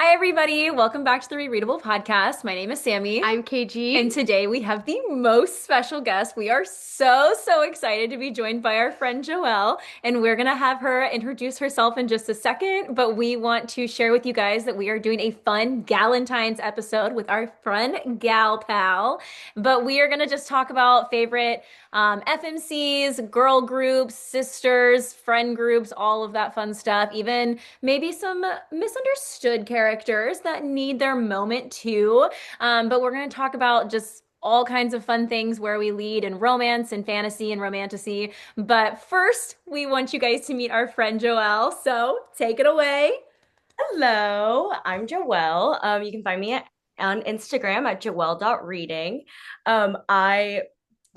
Hi, everybody. Welcome back to the Re-readable podcast. My name is Sammy. I'm KG. And today we have the most special guest. We are so excited to be joined by our friend Joelle, and we're going to have her introduce herself in just a second. But we want to share with you guys that we are doing a fun Galentines episode with our friend Gal Pal. But we are going to just talk about favorite FMCs, girl groups, sisters, friend groups, all of that fun stuff. Even maybe some misunderstood characters that need their moment too. But we're going to talk about just all kinds of fun things where we lead in romance and fantasy and romantasy. But first, we want you guys to meet our friend Joelle. So take it away. Hello, I'm Joelle. You can find me on Instagram at joelle.reading. I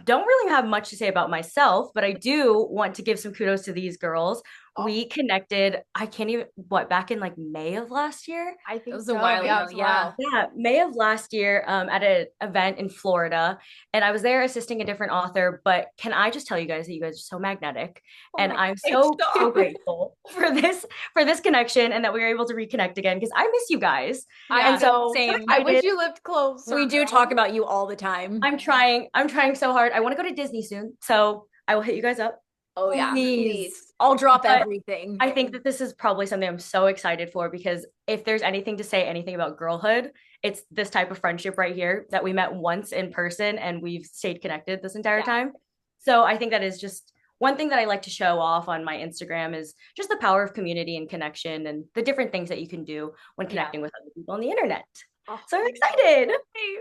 don't really have much to say about myself, but I do want to give some kudos to these girls. Oh, We connected, I can't even, back in like May of last year? I It think was a so. while Yeah, ago. as Yeah. well. Yeah, May of last year, at an event in Florida, and I was there assisting a different author. But can I just tell you guys that you guys are so magnetic, Oh and my I'm gosh, so stop. grateful for this connection, and that we were able to reconnect again because I miss you guys, Yeah, and so I'm so same. I wish excited. you lived closer, We do girl. talk about you all the time. I'm trying so hard. I want to go to Disney soon, so I will hit you guys up. Oh yeah, Please. please. I'll drop But everything. I think that this is probably something I'm so excited for because if there's anything to say anything about girlhood, it's this type of friendship right here that we met once in person and we've stayed connected this entire Yeah. time. So I think that is just one thing that I like to show off on my Instagram is just the power of community and connection and the different things that you can do when Yeah. connecting with other people on the internet. Oh, So I'm excited.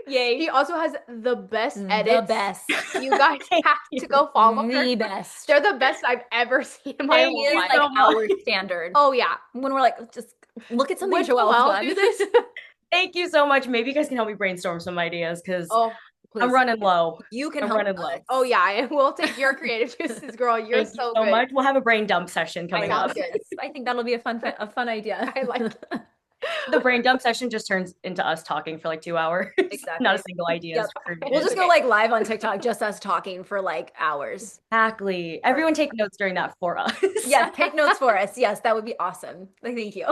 Yay. she also has the best The edits. best. You guys Thank have you. to go follow her. The best. They're the best I've ever seen in my It whole is life. like so much. our standard. Oh yeah. When we're like, just look at something Would Joelle's Joelle done. do this? Thank you so much. Maybe you guys can help me brainstorm some ideas because Oh, I'm please. running low. You can I'm help running us. low. Oh yeah, and we'll take your creative juices, girl. You're Thank you so so good. much. We'll have a brain dump session I coming know. up. Sounds good. I think that'll be a fun idea. I like The brain dump session just turns into us talking for like 2 hours. Exactly. Not a single idea Yep. is created. We'll just go like live on TikTok, just us talking for like hours. Exactly. Everyone take notes during that for us. Yes, take notes for us. Yes, that would be awesome. Like, thank you.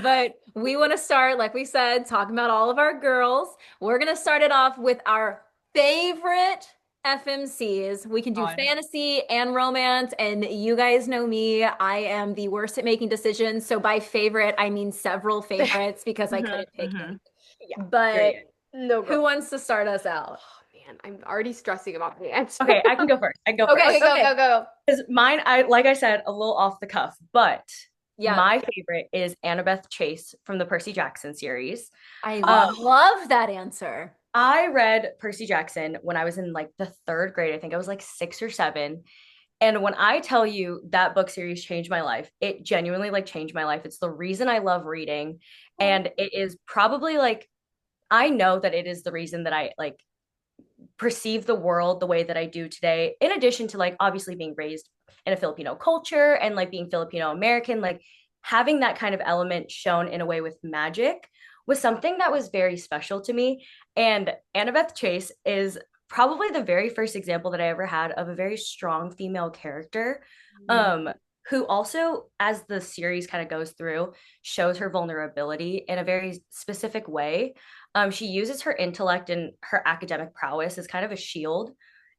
But we want to start, like we said, talking about all of our girls. We're going to start it off with our favorite FMCs. We can do God. fantasy and romance, and you guys know me. I am the worst at making decisions. So by favorite, I mean several favorites because I couldn't pick any. yeah. But Period. No who girl. wants to start us out? Oh man, I'm already stressing about the answer. Okay, I can go first. I can go Okay, first. Okay, okay. go. Because mine, like I said, a little off the cuff, but Yeah, my favorite is Annabeth Chase from the Percy Jackson series. I Um, love that answer. I read Percy Jackson when I was in like the third grade. I think I was like 6 or 7. And when I tell you that book series changed my life, it genuinely like changed my life. It's the reason I love reading. And it is probably like, I know that it is the reason that I like perceive the world the way that I do today, in addition to like obviously being raised in a Filipino culture and like being Filipino American, like having that kind of element shown in a way with magic was something that was very special to me. And Annabeth Chase is probably the very first example that I ever had of a very strong female character. Um, who also, as the series kind of goes through, shows her vulnerability in a very specific way. She uses her intellect and her academic prowess as kind of a shield.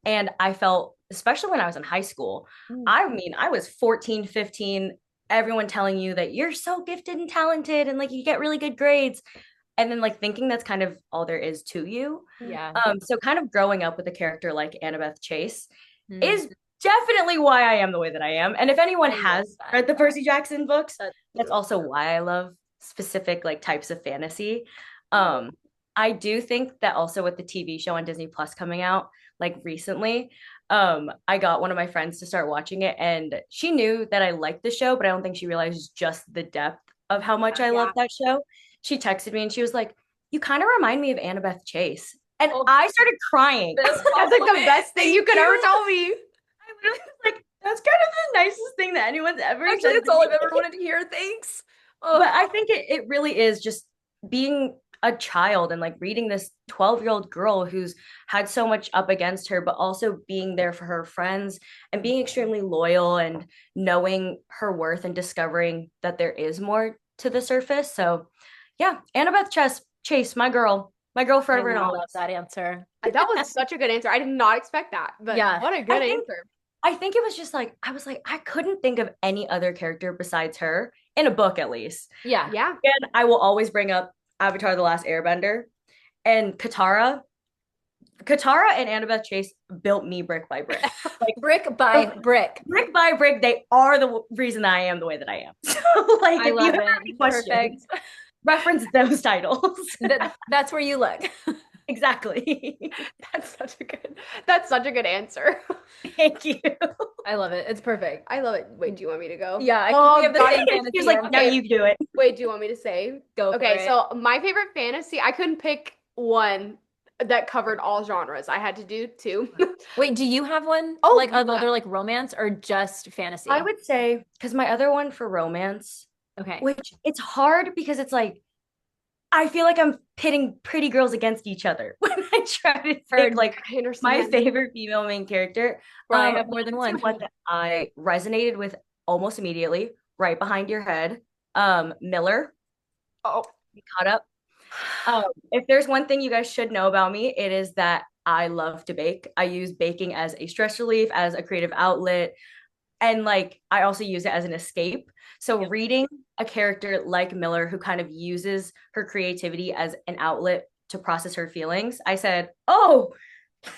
And I felt, especially when I was in high school, I mean, I was 14, 15, everyone telling you that you're so gifted and talented and like you get really good grades. And then like thinking that's kind of all there is to you. Yeah. So kind of growing up with a character like Annabeth Chase Mm. is definitely why I am the way that I am. And if anyone I love has that. read the Percy Jackson books, That's that's also why I love specific like types of fantasy. Um, I do think that also with the TV show on Disney Plus coming out like recently, I got one of my friends to start watching it and she knew that I liked the show, but I don't think she realized just the depth of how much I love that show. She texted me and she was like, "You kind of remind me of Annabeth Chase." And Oh. I started crying. Best That's like the compliment. best thing you could Thank ever you. tell me. I literally was like, that's kind of the nicest thing that anyone's ever Actually, said that's to all me. I've ever wanted to hear. Thanks. Oh, But I think it really is just being a child and like reading this 12-year-old girl who's had so much up against her, but also being there for her friends and being extremely loyal and knowing her worth and discovering that there is more to the surface. So yeah, Annabeth Chase, my girl I forever and love always. that answer. That was such a good answer. I did not expect that, but Yeah. what a good I think answer. I think it was just like I was like I couldn't think of any other character besides her in a book at least. Yeah. Yeah. And I will always bring up Avatar: The Last Airbender and Katara. Katara and Annabeth Chase built me brick by brick. Like Brick by brick. brick by brick, they are the reason I am the way that I am. So like I if you love have it. any questions, Perfect. reference those titles. That's where you look. Exactly. That's such a good answer. Thank you. I love it. It's perfect. I love it. Wait, do you want me to go? Yeah, I Oh, think we have the God. same fantasy. She's like, no, Okay. you do it. Wait, do you want me to say? Go for Okay, it. so my favorite fantasy, I couldn't pick one that covered all genres. I had to do two. Wait, do you have one Oh, like yeah. another like romance or just fantasy? I would say, because my other one for romance, Okay. which it's hard because it's like, I feel like I'm pitting pretty girls against each other when I try to pick like I my understand. favorite female main character. Well, I have more but than I would say one. one that I resonated with almost immediately, right behind your head. Miller, Oh, be caught up. If there's one thing you guys should know about me, it is that I love to bake. I use baking as a stress relief, as a creative outlet, and like I also use it as an escape. So Yep. reading a character like Miller who kind of uses her creativity as an outlet to process her feelings, I said, "Oh,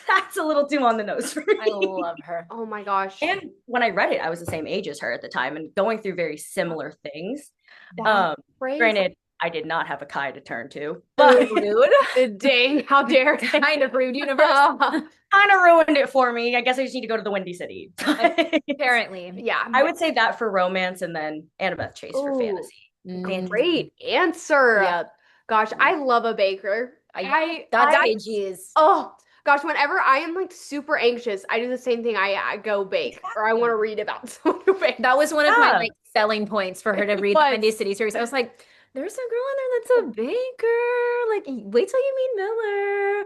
that's a little too on the nose for I me." love her. oh my gosh. And when I read it, I was the same age as her at the time and going through very similar things. That's Um, crazy. Granted, I did not have a Kai to turn to, but Rude. Dang, how dare they? Kind of rude universe. kind of ruined it for me. I guess I just need to go to the Windy City. Apparently. Yeah. I would say that for romance and then Annabeth Chase for Ooh, fantasy. Mm. great answer. Yep. Gosh, I love a baker. That's I AG's. oh gosh, whenever I am like super anxious, I do the same thing. I go bake or I want to read about someone who bakes. That was one of my Yeah. like selling points for her to read the was. Windy City series. I was like, there's a girl in there that's a baker. Like, wait till you meet Miller.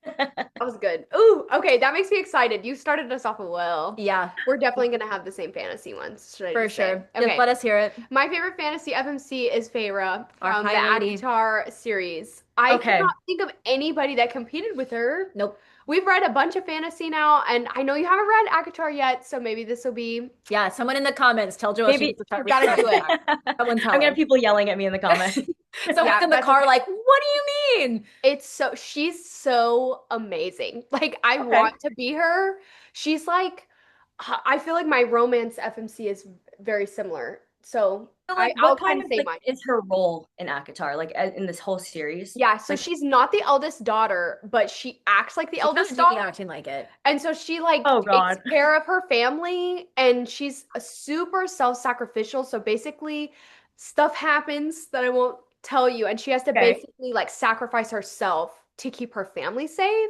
That was good. Ooh, okay, that makes me excited. You started us off well. Yeah, We're definitely gonna have the same fantasy ones. Should I for just say? sure. Okay. Just let us hear it. My favorite fantasy FMC is Feyre Our from the high lady. Avatar series. I Okay. cannot think of anybody that competed with her. Nope. We've read a bunch of fantasy now, and I know you haven't read Avatar yet, so maybe this will be. Yeah, someone in the comments tell Joelle she Maybe needs to start gotta reading do it. Avatar. Someone tell I'm gonna her. have people yelling at me in the comments. Someone's Yeah, in the that's car okay. like, what do you mean? She's so amazing. Like, I Okay. want to be her. She's like, I feel like my romance FMC is very similar. So So, like, I'll what kind kind of of say like, mine. is her role in ACOTAR, like in this whole series? Yeah, so Like, she's not the eldest daughter, but she acts like the She eldest does be daughter. acting like it. And so she like Oh, takes God. care of her family and she's a super self-sacrificial. So basically stuff happens that I won't tell you and she has to Okay. basically like sacrifice herself to keep her family safe.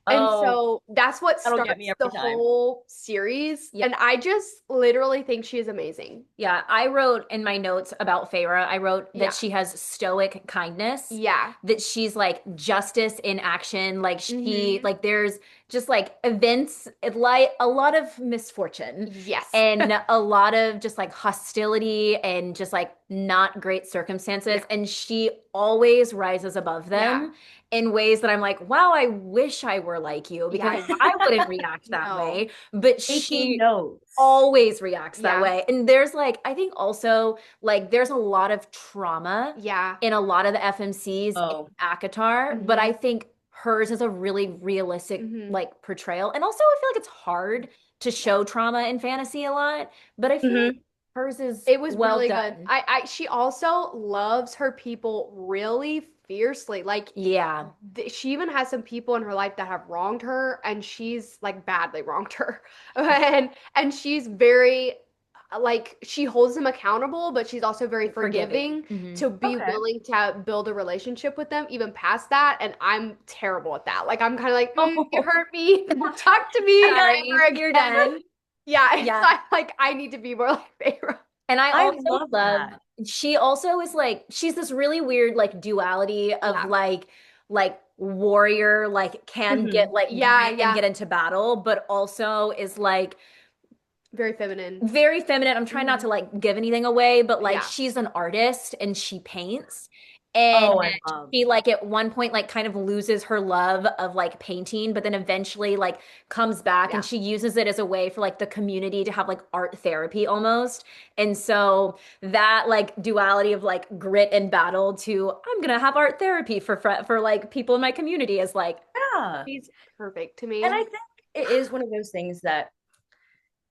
And Oh, so that's what that'll starts get me the every time. whole series. Yeah. And I just literally think she is amazing. Yeah, I wrote in my notes about Feyre, I wrote that Yeah. she has stoic kindness. Yeah. That she's like justice in action. Like she, Mhm. like there's just like events, like a lot of misfortune Yes. and a lot of just like hostility and just like not great circumstances. Yeah. And she always rises above them in ways that I'm like, wow, I wish I were like you because Yeah. I wouldn't react that No. way. But 18 she notes. always reacts that Yeah. way. And there's like, I think also like there's a lot of trauma Yeah. in a lot of the FMCs Oh. in ACOTAR, but Mhm. I think hers is a really realistic Mhm. like portrayal. And also I feel like it's hard to show trauma in fantasy a lot, but I feel like hers is It was well really done. good. She also loves her people really fiercely. Like Yeah. she even has some people in her life that have wronged her and she's like badly wronged her. And she's very like she holds them accountable, but she's also very forgiving Mhm. to be Okay. willing to build a relationship with them even past that. And I'm terrible at that. Like I'm kind of like, you hurt me. Talk to me Sorry, ever you're again. done. Yeah, Yeah. so I'm like I need to be more like Feyre. And I I also love love that. she also is like she's this really weird like duality of Yeah. like warrior like can Mhm. get like Yeah, grit yeah. and get into battle but also is like Very feminine. Very feminine. I'm trying not to like give anything away, but like Yeah. she's an artist and she paints. And Oh, I love. she like at one point like kind of loses her love of like painting, but then eventually like comes back Yeah. and she uses it as a way for like the community to have like art therapy almost. And so that like duality of like grit and battle to I'm gonna have art therapy for like people in my community is like Yeah. She's perfect to me. And I think it is one of those things that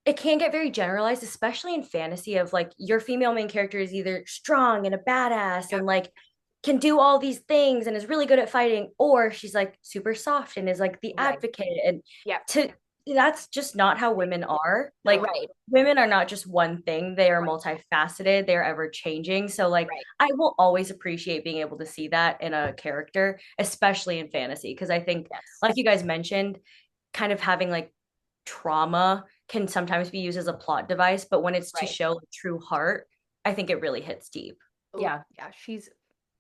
it can get very generalized, especially in fantasy, of like your female main character is either strong and a badass Yep. and like can do all these things and is really good at fighting, or she's like super soft and is like the right, advocate. And Yep. to that's just not how women are. Like right, women are not just one thing, they are Right. multifaceted, they are ever changing. So like right. I will always appreciate being able to see that in a character, especially in fantasy, because I think, Yes. like you guys mentioned, kind of having like trauma can sometimes be used as a plot device, but when it's to Right. show true heart, I think it really hits deep. Ooh, Yeah. Yeah. She's.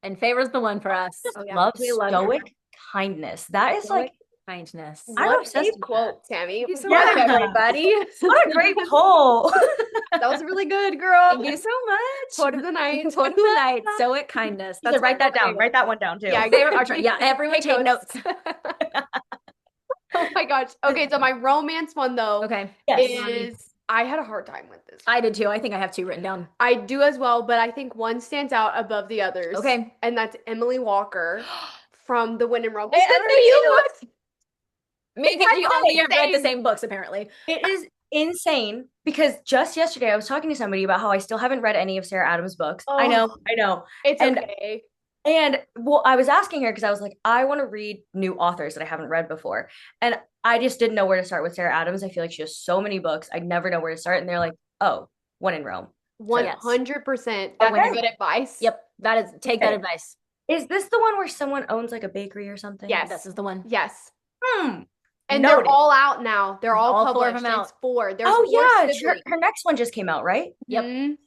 And favor's the one for us. Oh yeah. Love We love her. stoic kindness. That is like, Stoic kindness. I'm What obsessed a with quote, Tammy. Thank you so Yeah. much, everybody. what a great poll. That was really good, girl. Thank you so much. Quote of the night. Quote of the night, stoic kindness. You should write that down. Write that one down too. Yeah, Yeah, everyone take notes. Oh my gosh. Okay, so my romance one though Okay. Yes. is I had a hard time with this. I did too. I think I have two written down. I do as well, but I think one stands out above the others. Okay. And that's Emily Walker from the Win and Rumble. I don't know you Me That's we only have read the insane. same books, apparently. It is insane because just yesterday I was talking to somebody about how I still haven't read any of Sarah Adams' books. I know. It's And okay. And well, I was asking her because I was like, I want to read new authors that I haven't read before. And I just didn't know where to start with Sarah Adams. I feel like she has so many books. I never know where to start. And they're like, oh, One in Rome. 100%. That's Okay. good advice. Yep. Take that Okay. advice. Is this the one where someone owns like a bakery or something? Yes. This is the one. Yes. Hmm. And Noted. they're all out now. They're all All four of published. them out. It's four. There's Oh, four yeah. Her, siblings. her next one just came out, right? Yep. Mhm.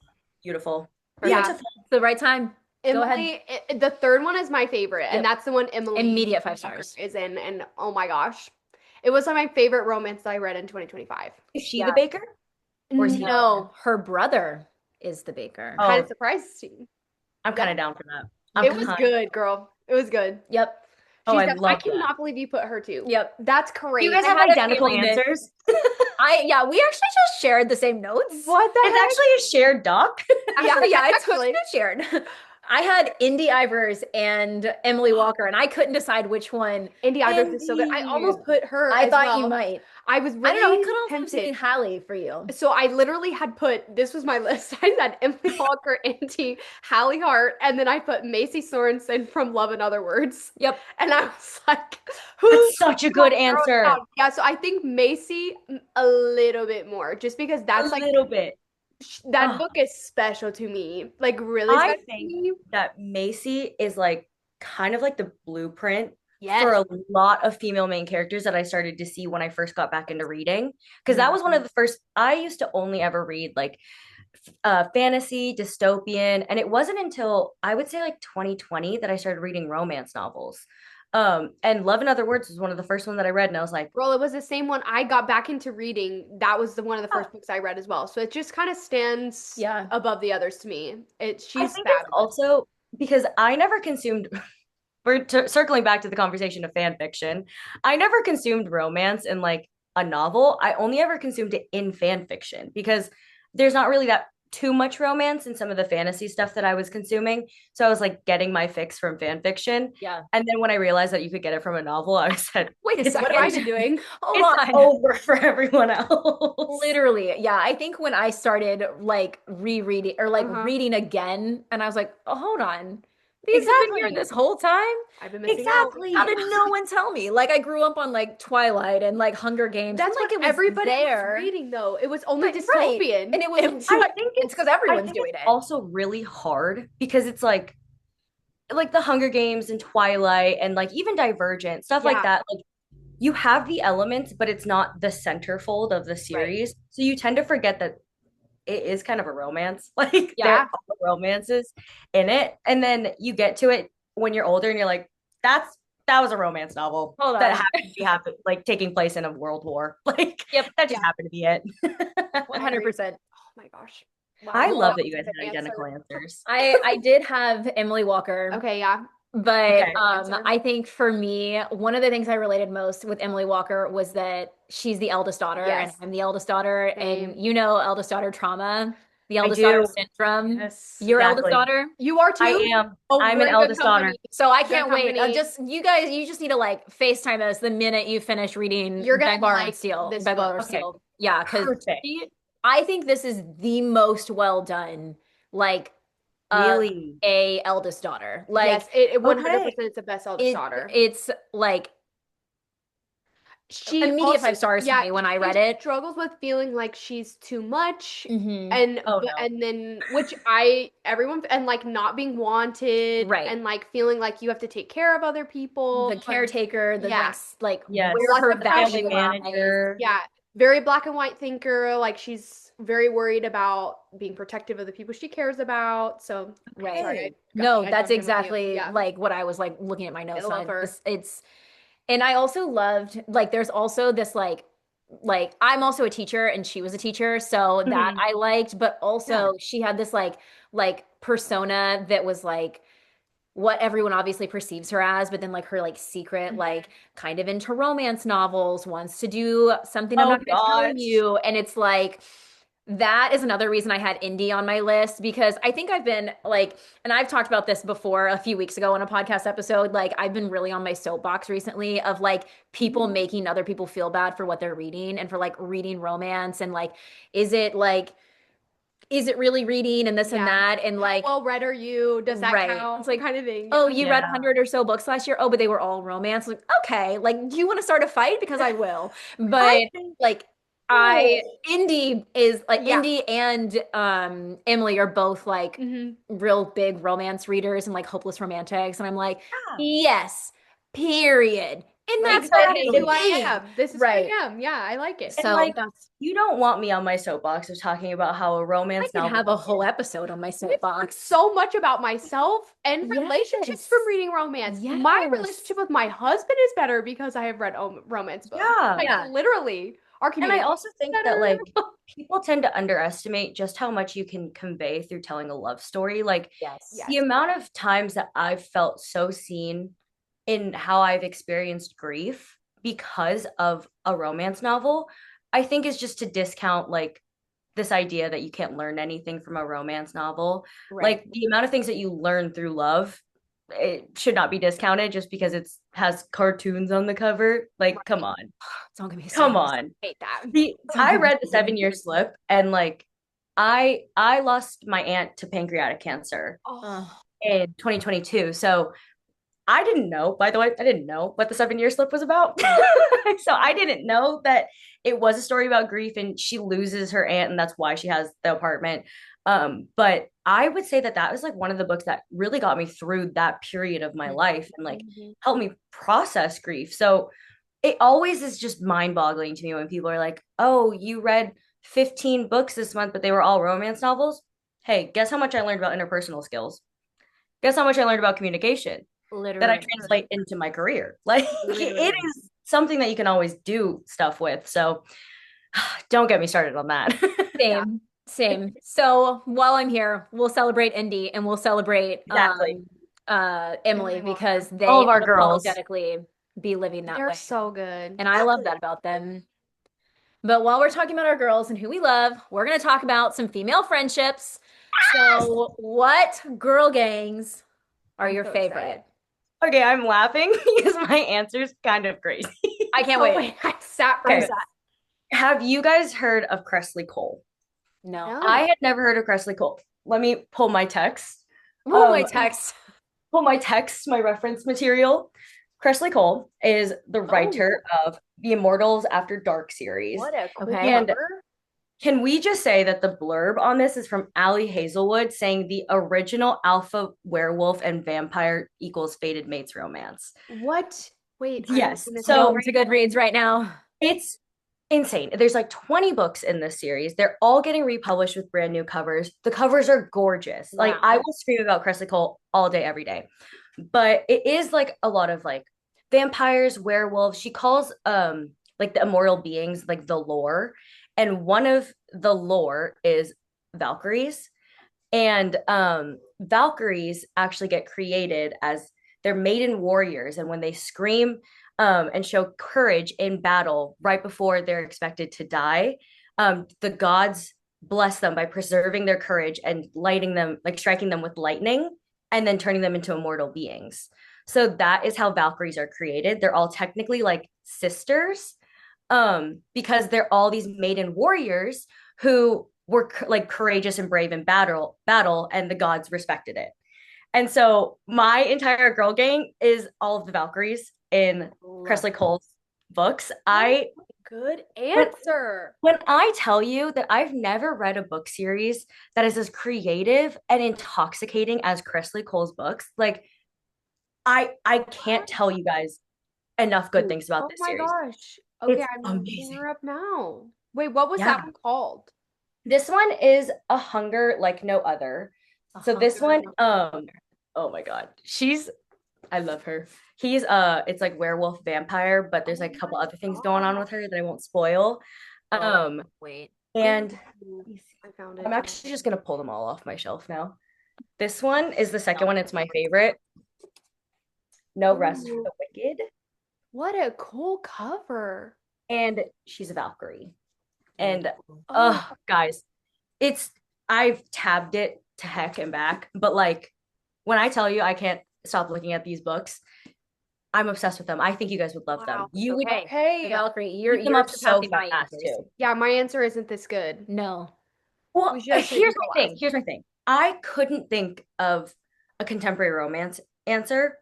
Beautiful. Yeah. Beautiful. It's the right time. Go ahead. Emily, the third one is my favorite, Yep. and that's the one Emily Immediate 5 Walker stars. is in. And oh my gosh, it was my favorite romance that I read in 2025. Is she Yeah. the baker? Or is he- No, Her brother is the baker. Oh. kind of surprising. I'm kind of down for that. It was good, girl. It was good. Yep. Oh, I I love cannot that. believe you put her too. Yep. That's crazy. You guys I have had a identical feeling that- answers. We actually just shared the same notes. What the It's heck? actually a shared doc. Yeah, it's Actually. shared. I had Indy Ivers and Emily Walker, and I couldn't decide which one. Andy Ivers is so good. I Indeed. almost put her. I as thought well. you might. I was I really don't know. I could also have tempted. seen Hallie for you. So I literally had put, this was my list. I had Emily Walker, Auntie, Hallie Hart, and then I put Macy Sorensen from Love and Other Words. Yep. And I was like, That's such a good Throw it answer. down. Yeah, so I think Macy a little bit more, just because that's A like, little bit. that Ugh. book is special to me. Like, really I special to think me. that Macy is like kind of like the blueprint Yes. for a lot of female main characters that I started to see when I first got back into reading. Because that was one of the first, I used to only ever read like fantasy, dystopian. And it wasn't until I would say like 2020 that I started reading romance novels. And Love in Other Words was one of the first ones that I read. And I was like, Girl, it was the same one I got back into reading. That was one of the first books I read as well. So it just kind of stands Yeah. above the others to me. I She's think it's fabulous. also because I never consumed. Circling back to the conversation of fan fiction. I never consumed romance in like a novel. I only ever consumed it in fan fiction because there's not really that too much romance in some of the fantasy stuff that I was consuming. So I was like getting my fix from fan fiction. Yeah. And then when I realized that you could get it from a novel, I said, Wait a It's second. What have I been doing? Hold it's on. over for everyone else. Literally, yeah. I think when I started like rereading or like Uh-huh. reading again, and I was like, oh, hold on. These have been here Exactly. this whole time? I've been missing out. Exactly. How did no one tell me? Like I grew up on like Twilight and like Hunger Games. That's like what it was everybody there. was reading, though. It was only Right, right. dystopian. And it was I think it's because I everyone's think doing it's it. also really hard because it's like the Hunger Games and Twilight and like even Divergent, stuff like Yeah. that. Like you have the elements, but it's not the centerfold of the series. So you tend to forget that it is kind of a romance. Like there Yeah. are romances in it. And then you get to it when you're older and you're like, that's that was a romance novel Hold that on. happened to be like taking place in a world war. Like Yep. that just happened to be it. 100%. Oh my gosh. Wow. I love That that you was guys a good had identical answer. answers. I did have Emily Walker. Okay, yeah. But Okay. I think for me, one of the things I related most with Emily Walker was that she's the eldest daughter and Yes. I'm the eldest daughter. Same. And you know, eldest daughter trauma, the I eldest daughter do. syndrome. Yes. Your eldest Exactly. daughter. You are I too? am. Oh, I'm we're an in good eldest daughter. company. So I Good can't wait. company. Just you guys, you just need to like FaceTime us the minute you finish reading You're gonna Beg, Borrow, and like Steal. this Beg, Borrow, book. and Okay. Steal. Yeah, because Perfect. I think this is the most well done, like Really? a eldest daughter. Like Yes, it 100% Okay. is the best eldest daughter. it's like She immediate also, 5 stars for yeah, me when I she read it. struggles with feeling like she's too much, Hmm. Oh no. and then which everyone and like not being wanted, Right. and like feeling like you have to take care of other people. The caretaker, the Yeah. like Yes. where Lots her of value Family pressure. lies. manager. Yeah, very black and white thinker. Like she's very worried about being protective of the people she cares about. So Right. sorry, Hey. No, I that's jumped in with you. exactly Yeah, like what I was like looking at my I notes love on. her. It's and I also loved like there's also this like I'm also a teacher and she was a teacher, so that Mhm. I liked, but also Yeah. she had this like persona that was like what everyone obviously perceives her as, but then like her like secret, like kind of into romance novels, wants to do something I'm Oh not going to tell gosh. you. And it's like, that is another reason I had indie on my list because I think I've been like, and I've talked about this before a few weeks ago on a podcast episode. Like, I've been really on my soapbox recently of like people making other people feel bad for what they're reading and for like reading romance and is it like, is it really reading and this and Yeah. that? And like, well read are you? Does that right. count? It's like, Kind of thing. oh, Yeah. you read Yeah. 100 or so books last year. Oh, but they were all romance. Like, okay, like, do you want to start a fight? Because I will. But I think like, oh. Indy is like Yeah. Indy and Emily are both like Mhm. real big romance readers and like hopeless romantics. And I'm like, Yeah. yes, period. And Like that's that okay is to who I be. am. This is Right. who I am. Yeah, I like it. And So like that's you don't want me on my soapbox of talking about how a I romance could novel have a whole episode on my I've learned soapbox. so much about myself and Yes. relationships from reading romance. My Yes. relationship with my husband is better because I have read romance books. Yeah. Like Yeah. literally, our And I community also think that better. like people tend to underestimate just how much you can convey through telling a love story. Like Yes. Yes. the amount of times that I've felt so seen in how I've experienced grief because of a romance novel, I think is just to discount like this idea that you can't learn anything from a romance novel. Right. Like the amount of things that you learn through love, it should not be discounted just because it's has cartoons on the cover. Like, come on. It's all gonna be Come so on. Hate that. I read the 7 Year Slip and like I lost my aunt to pancreatic cancer Oh, in 2022. So I didn't know, by the way, I didn't know what the 7 Year Slip was about. So I didn't know that it was a story about grief and she loses her aunt and that's why she has the apartment. But I would say that that was like one of the books that really got me through that period of my life and like mhm. helped me process grief. So it always is just mind-boggling to me when people are like, "Oh, you read 15 books this month, but they were all romance novels." Hey, guess how much I learned about interpersonal skills? Guess how much I learned about communication that I Literally. translate into my career? Like it Literally. is something that you can always do stuff with. So don't get me started on that. Same, same. So while I'm here, we'll celebrate Indy and we'll celebrate Exactly. Emily Emily because Walker. they All of our girls. unapologetically be living that They're way. so good. And I love that about them. But while we're talking about our girls and who we love, we're going to talk about some female friendships. So, what girl gangs are I'm your so favorite? excited. Okay, I'm laughing because my answer's kind of crazy. I can't Oh wait. wait, I sat for Okay. a sec. Have you guys heard of Cressley Cole? No. No. I had never heard of Cressley Cole. Let me pull my text. Oh, my text. My reference material. Cressley Cole is the writer of the Immortals After Dark series. What a cool Okay. And cover. can we just say that the blurb on this is from Allie Hazelwood saying the original alpha werewolf and vampire equals fated mates romance? What? Wait. Yes. I'm gonna So Going to Goodreads right now. it's insane. There's like 20 books in this series. They're all getting republished with brand new covers. The covers are gorgeous. Like Wow. I will scream about Cressley Cole all day, every day. But it is like a lot of like vampires, werewolves. She calls like the immortal beings like the lore. And one of the lore is Valkyries. And Valkyries actually get created as they're maiden warriors. And when they scream and show courage in battle right before they're expected to die, the gods bless them by preserving their courage and lighting them, like striking them with lightning, and then turning them into immortal beings. So that is how Valkyries are created. They're all technically like sisters, because they're all these maiden warriors who were like courageous and brave in battle, and the gods respected it. And so my entire girl gang is all of the Valkyries in Cressley Cole's books. Good answer. When I tell you that I've never read a book series that is as creative and intoxicating as Cressley Cole's books, like I can't tell you guys enough good things about this series. Oh my gosh. Okay, It's I'm looking amazing. her up now. Wait, what was that one called? This one is A Hunger Like No Other. So this one, oh my God. I love her. It's like werewolf vampire, but there's like a couple other things going on with her that I won't spoil. Wait. And I found it. I'm actually just gonna pull them all off my shelf now. This one is the second one. It's my favorite. No Rest for the Wicked. What a cool cover. And she's a Valkyrie. And guys, I've tabbed it to heck and back, but like when I tell you I can't stop looking at these books, I'm obsessed with them. I think you guys would love them. You would Valkyrie, you're up so surpassing my fast answers. too. Yeah, my answer isn't this good. No. Well, should here's my thing. Here's my thing. I couldn't think of a contemporary romance answer,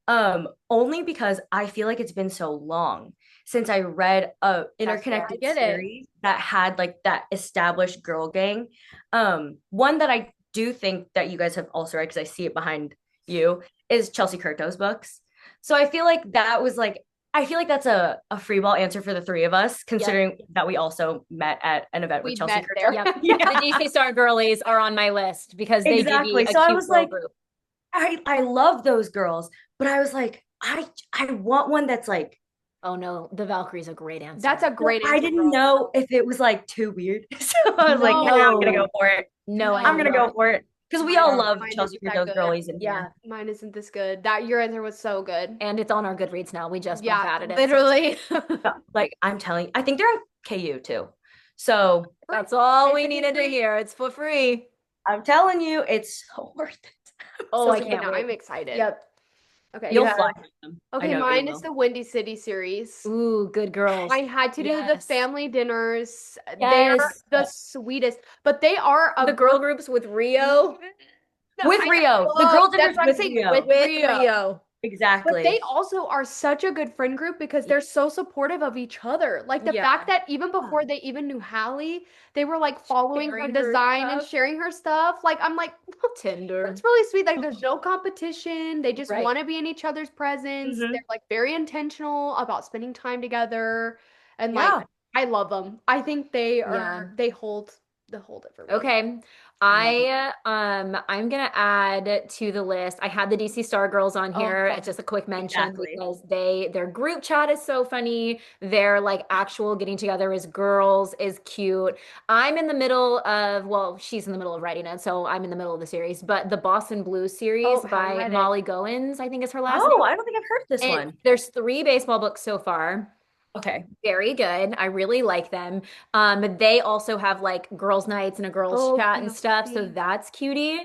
only because I feel like it's been so long since I read a interconnected series that had like that established girl gang. One that I do think that you guys have also read, because I see it behind you, is Chelsea Curto's books. So I feel like that's a free ball answer for the three of us, considering that we also met at an event with Chelsea Curto. Yep. The DC Star girlies are on my list because they give you a so cute I was like, group. I love those girls, but I was like, I want one that's like, oh no, the Valkyrie's a great answer. That's a great answer. I didn't know if it was like too weird. So I was like, nah, I'm gonna go for it. I'm gonna go for it. Because we all love Chelsea Curto's girlies in here. Mine isn't this good. Your answer was so good. And it's on our Goodreads now. We just added it. Literally. Like, I'm telling you, I think they're on KU too. So that's all we needed to hear. It's for free. I'm telling you, it's so worth it. I can't wait. I'm excited. Yep. Okay. You'll fly with them. Okay, mine is the Windy City series. Ooh, good girls. I had to do the family dinners. They're the sweetest. But they are the girl groups with Rio. With Rio. The girl dinners with Rio. With Rio. Exactly. But they also are such a good friend group because they're so supportive of each other. Like the fact that even before they even knew Hallie, they were like following her design and sharing her stuff. Like I'm like, Tinder. It's really sweet. Like there's no competition. They just want to be in each other's presence. They're like very intentional about spending time together. And like I love them. I think they hold it for me. Okay. I'm gonna add to the list. I had the DC Star Girls on here. It's just a quick mention because their group chat is so funny. Their like actual getting together as girls is cute. I'm in the middle of she's in the middle of writing it, so I'm in the middle of the series. But the Boston Blues series by Molly Goins, I think is her last name. Oh, I don't think I've heard this one. There's 3 baseball books so far. Okay. Very good. I really like them. They also have like girls' nights and a girls' chat and stuff. So that's cutie.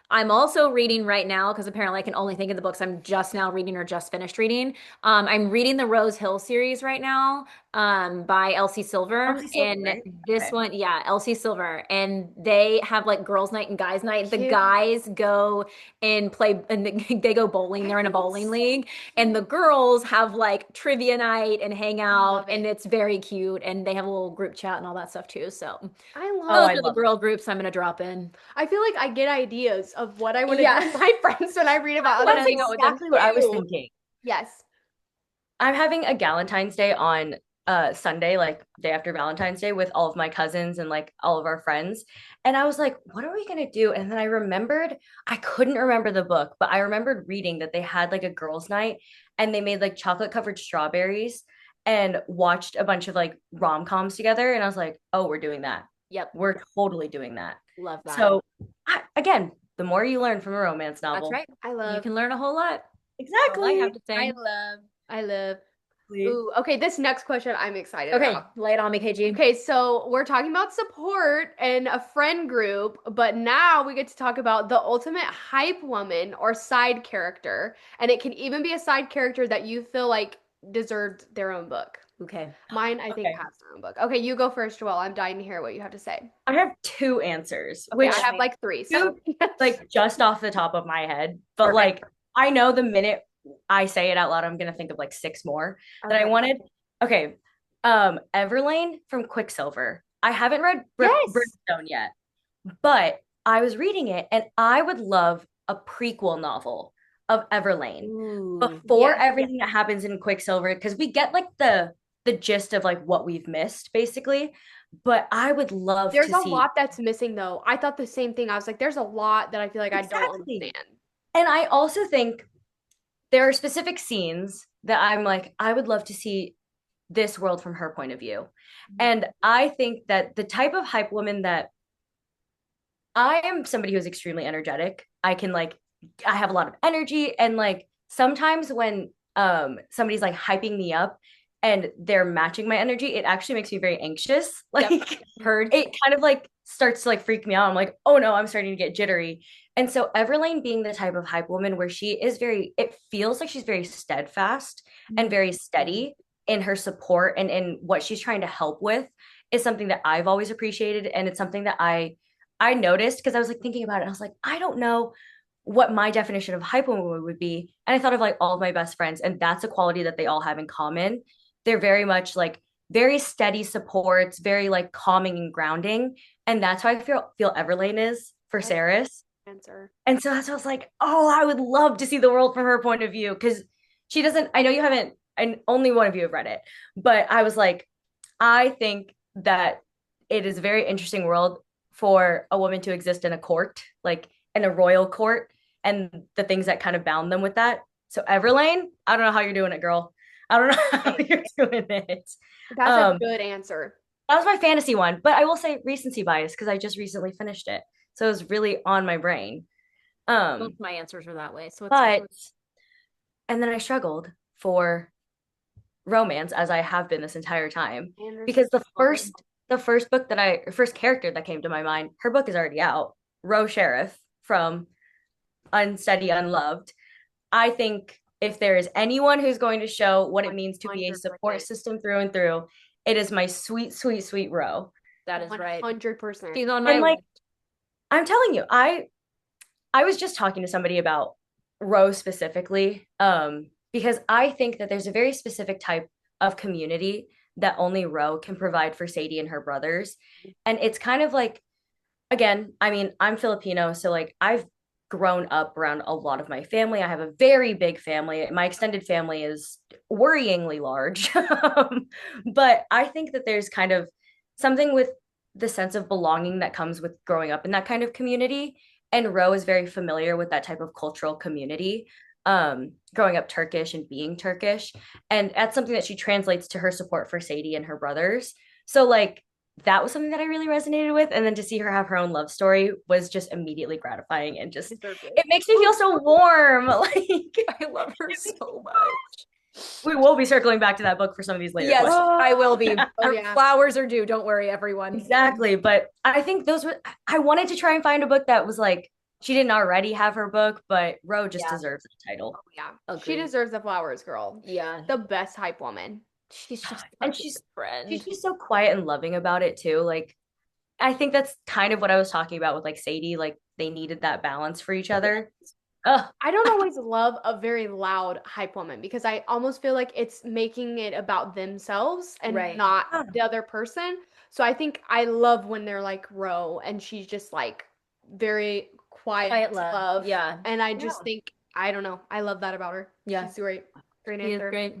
I'm also reading right now because apparently I can only think of the books I'm just now reading or just finished reading. I'm reading the Rose Hill series right now by Elsie Silver. This one, Elsie Silver. And they have like girls' night and guys' night. The guys go and play and they go bowling. They're in a bowling league. And the girls have like trivia night and hang out. And it's very cute. And they have a little group chat and all that stuff too. So those are the girl groups I'm going to drop in. I feel like I get ideas of what I want to do with my friends when I read about That's exactly what I was thinking. Yes. I'm having a Galentine's Day on Sunday, like day after Valentine's Day, with all of my cousins and like all of our friends. And I was like, what are we gonna do? And then I remembered, I couldn't remember the book, but I remembered reading that they had like a girls' night and they made like chocolate covered strawberries and watched a bunch of like rom-coms together. And I was like, oh, we're doing that. Yep. We're totally doing that. Love that. So again, the more you learn from a romance novel. That's right. I love. You can learn a whole lot. Exactly. All I have to say. I love. Ooh, okay, this next question I'm excited Okay, about. lay it on me, KG. Okay, so we're talking about support and a friend group, but now we get to talk about the ultimate hype woman or side character. And it can even be a side character that you feel like deserved their own book. Okay. Mine, I think, Okay. has their own book. Okay, you go first, Joelle. I'm dying to hear what you have to say. I have two answers, Okay, which I have like three. So like just off the top of my head, but Perfect. like I know the minute I say it out loud, I'm gonna think of like six more that I Okay. wanted. Okay, Everlane from Quicksilver. I haven't read Yes. Brimstone yet, but I was reading it, and I would love a prequel novel of Everlane Ooh, before yes. everything that happens in Quicksilver, because we get like the gist of like what we've missed, basically. But I would love There's to a see. lot that's missing though. I thought the same thing. I was like, there's a lot that I feel like I don't Exactly. understand. And I also think there are specific scenes that I'm like, I would love to see this world from her point of view. And I think that the type of hype woman that I am, somebody who's extremely energetic. I can like, I have a lot of energy. And like sometimes when somebody's like hyping me up and they're matching my energy, it actually makes me very anxious. Like heard. it kind of like starts to like freak me out. I'm like, oh no, I'm starting to get jittery. And so Everlane being the type of hype woman where she is very, it feels like she's very steadfast and very steady in her support and in what she's trying to help with is something that I've always appreciated. And it's something that I noticed because I was like thinking about it. And I was like, I don't know what my definition of hype woman would be. And I thought of like all of my best friends, and that's a quality that they all have in common. They're very much like very steady supports, very like calming and grounding. And that's how I feel Everlane is for Saris. Answer. And so that's why I was like, oh, I would love to see the world from her point of view. Cause she doesn't, I know you haven't, and only one of you have read it, but I was like, I think that it is a very interesting world for a woman to exist in a court, like in a royal court, and the things that kind of bound them with that. So Everlane, I don't know how you're doing it, girl. I don't know how you're doing it. That's Um, a good answer. that was my fantasy one, but I will say recency bias because I just recently finished it, so it was really on my brain. Both my answers are that way. So it's But and then I struggled for romance as I have been this entire time because the first book that first character that came to my mind, her book is already out. Rose Sheriff from Unsteady Unloved. I think if there is anyone who's going to show what it means to be a support 100%. system through and through, it is my sweet, sweet, sweet Ro. that is right. 100%. She's on my And like, list. I'm telling you, I was just talking to somebody about Rose specifically, because I think that there's a very specific type of community that only Ro can provide for Sadie and her brothers. And it's kind of like, again, I mean, I'm Filipino, so like I've grown up around a lot of my family. I have a very big family. My extended family is worryingly large. But I think that there's kind of something with the sense of belonging that comes with growing up in that kind of community. And Ro is very familiar with that type of cultural community, growing up Turkish and being Turkish. And that's something that she translates to her support for Sadie and her brothers. So like that was something that I really resonated with. And then to see her have her own love story was just immediately gratifying and just it makes me feel so warm. Like I love her so much. we will be circling back to that book for some of these later Yes, questions. I will be. Oh, Our yeah. flowers are due. Don't worry, everyone. Exactly. But I think those were I wanted to try and find a book that was like she didn't already have her book, but Ro just deserves the title. Oh, yeah. She Agreed. deserves the flowers, girl. Yeah. The best hype woman. She's just And such a she's good friend. she's just so quiet and loving about it too. Like I think that's kind of what I was talking about with like Sadie. Like they needed that balance for each other. Ugh. I don't always love a very loud hype woman because I almost feel like it's making it about themselves and Right. not Yeah. the other person. So I think I love when they're like Ro and she's just like very quiet love. Yeah. And I just think, I don't know. I love that about her. Yeah. She's great. Great She is answer. great.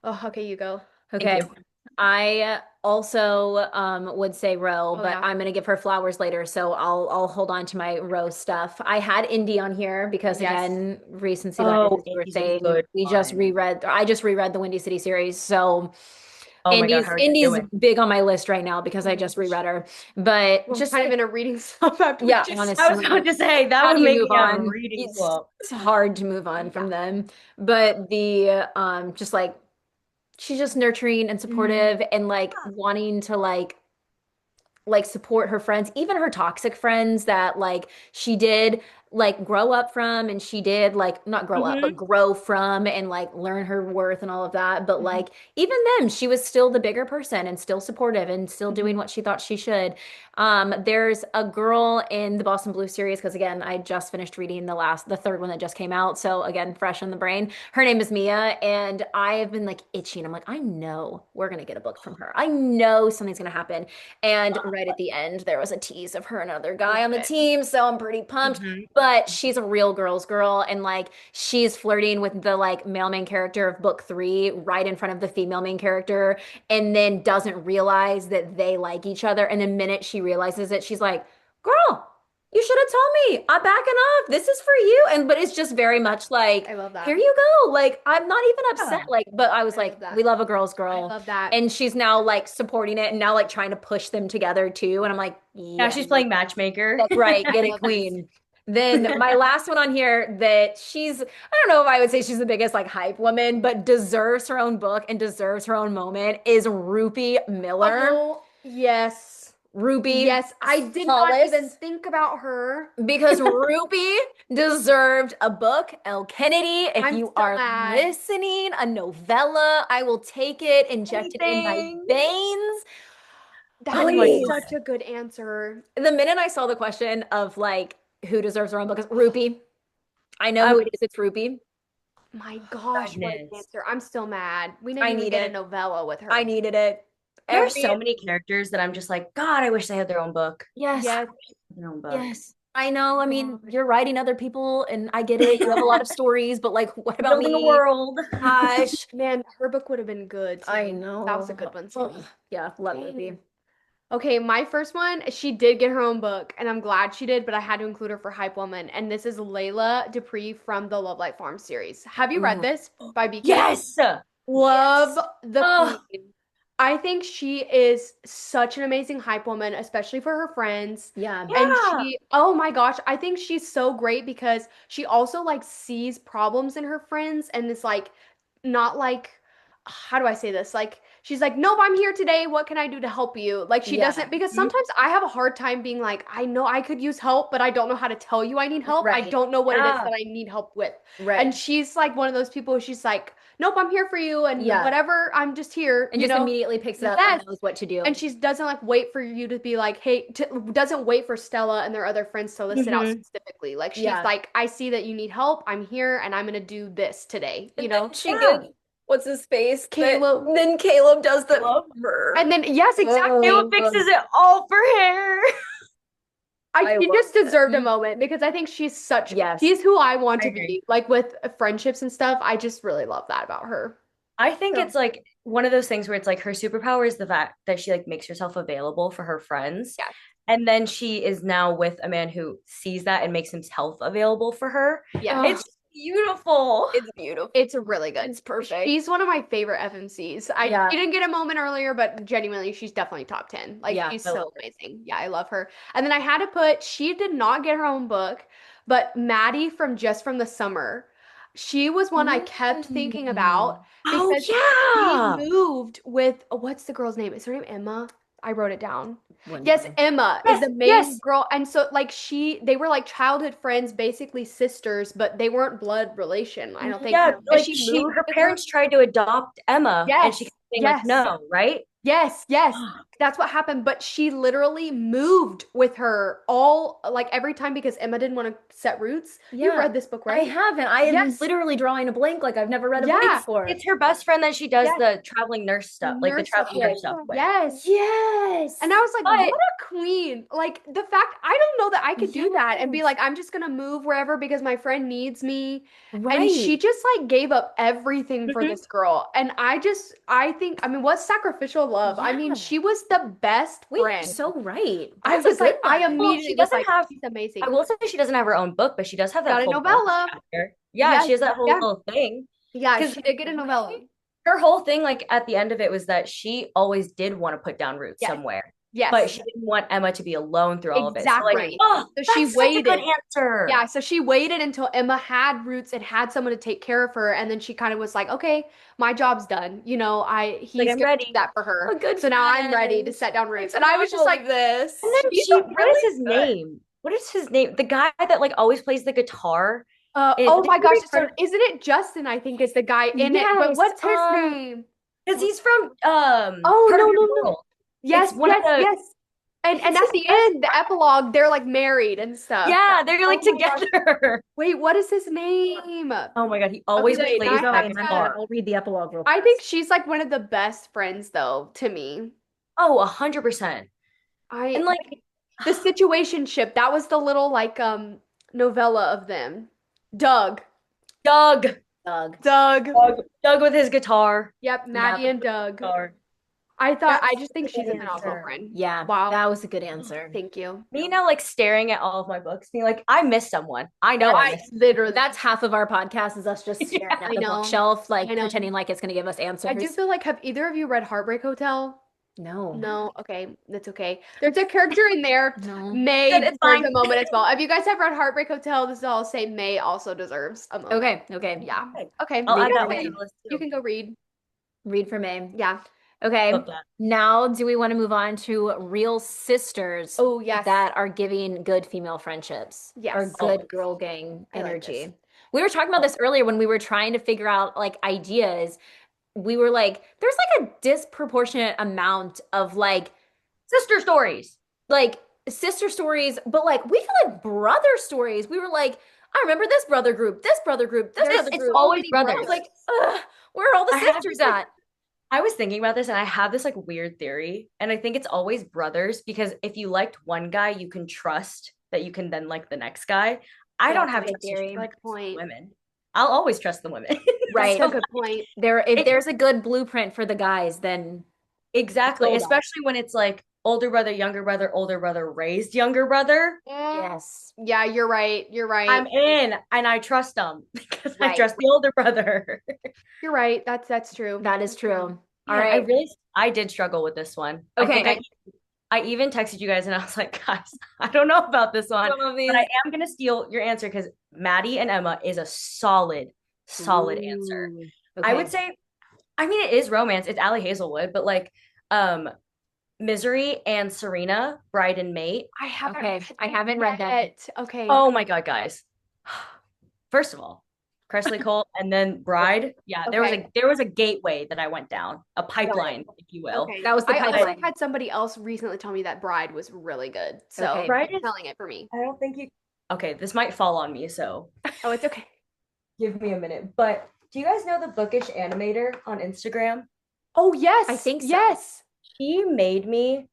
Oh, okay, you go. Okay. you. I also would say Roe, Oh but yeah. I'm gonna give her flowers later, so I'll hold on to my Roe stuff. I had Indy on here because Yes. again, recency bias Oh, is your Indy's a thing. good We just one. reread, or I just reread the Windy City series, so Oh my God, Indy's how are you Indy's doing? big on my list right now because I Oh my just gosh. reread her. But Well, I'm just kind of like, in a reading slump after we yeah, just I was honestly, about to say that how would do you make move me have a on? reading It's slump. it's hard to move on from yeah. them. But the just like she's just nurturing and Mhm. supportive and like wanting to like support her friends, even her toxic friends that like she did like grow up from and she did like not grow up but Hmm. grow from and like learn her worth and all of that. But Hmm. like even then she was still the bigger person and still supportive and still doing Hmm. what she thought she should. There's a girl in the Boston Blue series because again I just finished reading the third one that just came out, so again fresh in the brain. Her name is Mia, and I have been like itching. I'm like, I know we're gonna get a book from her. I know something's gonna happen. And right at the end, there was a tease of her and another guy on Love the it. team. So I'm pretty pumped. Hmm. But she's a real girl's girl. And like she's flirting with the like male main character of book three right in front of the female main character. And then doesn't realize that they like each other. And the minute she realizes it, she's like, girl, you should have told me. I'm backing off. This is for you. And but it's just very much like, I love here that. you go. Like I'm not even upset. Yeah. Like, but I was I love like, we that. love a girl's I girl, love that. and she's now like supporting it and now like trying to push them together too. And I'm like, Now yeah, she's playing matchmaker. that's right. I Get it, love this. queen. Then my last one on here that I don't know if I would say she's the biggest like hype woman, but deserves her own book and deserves her own moment is Ruby Miller. Oh, yes. Ruby Yes, I did not even Hollis. think about her. Because Ruby deserved a book. El Kennedy, if I'm you still are mad. listening, a novella, I will take it, inject it in my Anything. veins. That Oh is my Please. God. such a good answer. The minute I saw the question of like who deserves their own book is Ruby. I know who Um, it is. It's Ruby. My gosh, what an Goodness. answer. I'm still mad. We didn't I even need get a it. novella with I her. needed it. There are Every so many characters that I'm just like, God, I wish they had their own book. yes, Yes. Their own book. yes. I know. I mean, God. you're writing other people, and I get it. You have a lot of stories, but like, what about Building a me? world. Gosh, Man, her book would have been good I too. That was a good know. one too. Ugh. Yeah, love Dang. Ruby. Okay, my first one, she did get her own book, and I'm glad she did, but I had to include her for Hype Woman. And this is Layla Dupree from the Love Light Farm series. Have you read Ooh. this by BK? Yes. Love Yes. the Oh, queen. I think she is such an amazing hype woman, especially for her friends. yeah. And Yeah. oh my gosh, I think she's so great because she also like sees problems in her friends and is like, not like, how do I say this? Like, she's like, nope, I'm here today. What can I do to help you? Like, she Yeah. doesn't, because sometimes I have a hard time being like, I know I could use help, but I don't know how to tell you I need help. I Right. don't know what it is Yeah. that I need help with. And Right. she's like one of those people, she's like, nope, I'm here for you and Yeah. whatever, I'm just here, And just immediately picks it up and Yes. knows what to do. And she doesn't like wait for you to be like, hey, doesn't wait for Stella and their other friends to list it out Hmm. specifically. Like she's Yeah. like, I see that you need help. I'm here and I'm gonna do this today, And then she Yeah. gets what's his face? Caleb. Then Caleb does the Caleb. her. And then yes, exactly. Caleb Oh, fixes it all for hair. I She love just deserved a it. moment because I think Yes. she's who I want I to agree. be. Like with friendships and stuff, I just really love that about her. I think So it's like one of those things where it's like her superpower is the fact that she like makes herself available for her friends. yeah, And then she is now with a man who sees that and makes himself available for her. yes. Oh, It's beautiful. it's beautiful. It's really good. It's perfect. She's one of my favorite FMCs. Yeah. She didn't get a moment earlier, but genuinely, she's definitely top 10. Like, Yeah, she's I love so her. amazing. Yeah, I love her. And then I had to put, she did not get her own book, but Maddie from Just from the Summer. She was one I kept thinking Mm. about Oh because she yeah. moved with, what's the girl's name? Is her name Emma? I wrote it down. Wouldn't Yes, know. Emma is Yes, the main yes. girl. And so like they were like childhood friends, basically sisters, but they weren't blood relation, I don't think. Yeah, And like she moved her with her. parents tried to adopt Emma and she Yes, kept saying like yes, no, right? yes, yes. That's what happened, but she literally moved with her all like every time because Emma didn't want to set roots. You've Yeah. read this book, I right? haven't. I am Yes. literally drawing a blank like I've never read a book Yeah. before. It's her best friend that she does Yes. the traveling nurse stuff, like the Nurse stuff traveling nurse with. stuff with. Yes. Yes. And I was like, But what a queen. Like the fact I don't know that I could do that and be Yes. like, I'm just gonna move wherever because my friend needs me. And she Right. just like gave up everything for Mhm. this girl. And I think, I mean, what sacrificial love? I mean, Yeah. she was the best Wait, you're friend. so right. I That's a was good like, I one. well, immediately she was doesn't like, have, she's amazing. I will say she doesn't have her own book, but she does have that Got a whole bonus novella. chapter. Yeah, Yes, she has that whole yeah. little thing. Yeah, Because she did get a novella. her whole thing, like at the end of it, was that she always did want to put down roots Yes. somewhere. Yes. But she didn't want Emma to be alone through all of it. So like, Exactly. oh, So she that's such a good waited. answer. Yeah, so she waited until Emma had roots and had someone to take care of her, and then she kind of was like, "Okay, my job's done. You know, he's I'm gonna ready. do that for her. A good So now I'm ready to friend. set down roots." And I was just like this. And then She's she, a what is really his good. name? What is his name? The guy that like always plays the guitar. Oh Did my you gosh, read French? isn't it Justin? I think is the guy in it. But Yes, what's his name? Because he's from Oh Part no of Your no no. World. Yes It's one yes of the yes. And he's at his the best end, the epilogue, they're like married and stuff. Yeah, they're like Oh my gosh. together. Wait, what is his name? Oh my God, he always wait, plays now I that have to- guitar. I'll read the epilogue real I fast. think she's like one of the best friends though to me. Oh, 100%. I And like the situationship, that was the little like novella of them. Doug. Doug, Doug. Doug. Doug with his guitar. Yep, Maddie and Doug. Guitar. I just think That's a she's good an awful answer. friend. Yeah, Wow. that was a good answer. Thank you. Me now, like staring at all of my books, being like, I miss someone. I know I miss. Literally. That's half of our podcast is us just staring Yeah, at I the know. bookshelf, like I know. pretending like it's gonna give us answers. I do feel like, have either of you read Heartbreak Hotel? No. No, okay, that's okay. There's a character in there. No. May Good, it's deserves fine. a moment as well. If you guys have read Heartbreak Hotel, this is all I'll say. May also deserves a moment. Okay, okay. Yeah. Okay. I'll you add guys that one can- to the list You too. can go read. Read for May. Yeah. Okay. Love that. Now, do we want to move on to real sisters Oh, yes. that are giving good female friendships or Yes. good Always. girl gang I like energy? this. We were talking about this earlier when we were trying to figure out like ideas. We were like, there's like a disproportionate amount of Sister stories. like sister stories, but like we feel like brother stories. We were like, I remember this brother group, this brother group, this There's brother It's group. always many brothers. I was like, ugh, where are all the I have sisters this, like, at? I was thinking about this and I have this like weird theory. And I think it's always brothers because if you liked one guy, you can trust that you can then like the next guy. I Yeah, don't that's have a good trust theory. issues Good with point. women. I'll always trust the women. Right. That's a good point. If It- there's a good blueprint for the guys, then Exactly. Go back. Especially when it's like older brother, older brother, raised younger brother. yes. Yeah, you're right. You're right. I'm in and I trust them because I Right. trust the older brother. You're right. That's true. That is true. All Man, right. I did struggle with this one. Okay. I think I even texted you guys and I was like, guys, I don't know about this one, Some of these. but I am gonna steal your answer because Maddie and Emma is a solid answer. Ooh, I okay. would say, I mean, it is romance. It's Allie Hazelwood, but like, Misery and Serena, Bride and Mate. I haven't Okay, read I that haven't read that. yet. Okay. Oh my God, guys. First of all, Cressley Cole and then Bride. Yeah, Okay. there was a gateway that I went down, a pipeline, if you will. Okay. That was the I also pipeline. had somebody else recently tell me that Bride was really good. So Okay. Bride you're is- telling it for me. I don't think you. Okay, this might fall on me, so Oh, it's okay. give me a minute. But do you guys know the bookish animator on Instagram? Oh yes. I think so. Yes. She made me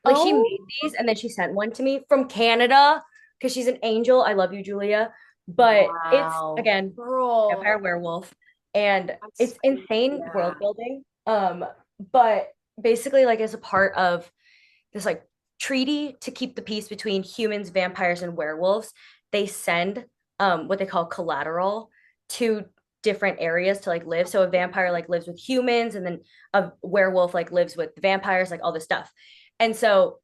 she Oh. made these and then she sent one to me from Canada because she's an angel. I love you, Julia. But Wow. it's again Girl. vampire werewolf and That's it's crazy. insane Yeah. world building. But basically like as a part of this like treaty to keep the peace between humans, vampires, and werewolves, they send what they call collateral to different areas to like live. So a vampire like lives with humans, and then a werewolf like lives with the vampires, like all this stuff. And so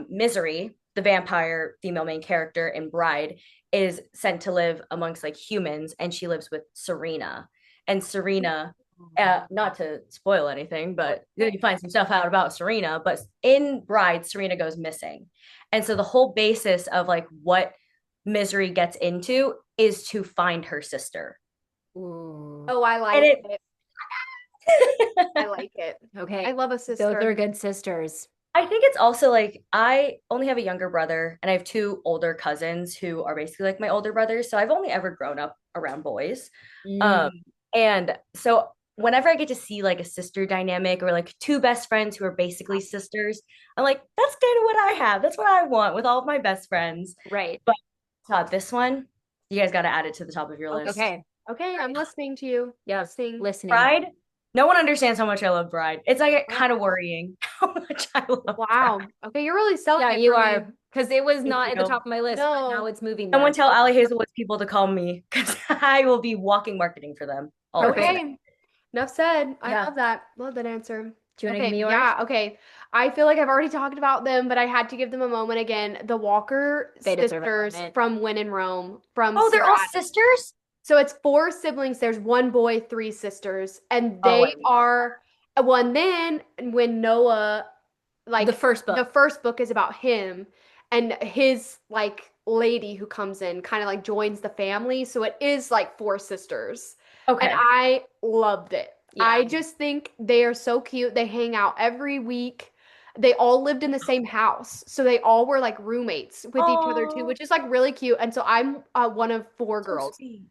Misery, the vampire female main character in Bride, is sent to live amongst like humans, and she lives with Serena. And Serena, not to spoil anything, but you find some stuff out about Serena, but in Bride, Serena goes missing. And so the whole basis of like what Misery gets into is to find her sister. Ooh. Oh, I like And it. I like it. Okay. I love a Those sister. are good sisters. I think it's also like I only have a younger brother and I have two older cousins who are basically like my older brothers. So I've only ever grown up around boys. Um, Mm. and so whenever I get to see like a sister dynamic or like two best friends who are basically sisters, I'm like, that's kind of what I have. That's what I want with all of my best friends. Right. But this one, you guys got to add it to the top of your list. Okay. Okay, I'm listening to you. Yeah. Listening. Listening. Bride. No one understands how much I love Bride. It's like kind of worrying how much I love Wow. Bride. Okay, you're really selling Yeah, it you for me. are. Because it was Thank not at the you. top of my list, but now No. it's moving there. Someone tell Allie Hazelwood's people to call me because I will be walking marketing for them always. Perfect. Okay. Enough said. I Yeah. love that. Love that answer. Do you want to Okay, give me yours? yeah, okay. I feel like I've already talked about them, but I had to give them a moment again. The Walker They deserve a sisters moment. from When in Rome, from Oh, they're Sarah all Adams. sisters? So it's four siblings. There's one boy, three sisters, and Oh, they are one. Then when Noah, like The first book. the first book is about him and his like lady who comes in, kind of like joins the family. So it is like four sisters, and Okay. I loved it. Yeah. I just think they are so cute. They hang out every week. They all lived in the same house, so they all were like roommates with each other too, Oh, which is like really cute. And so I'm one of four so girls. sweet.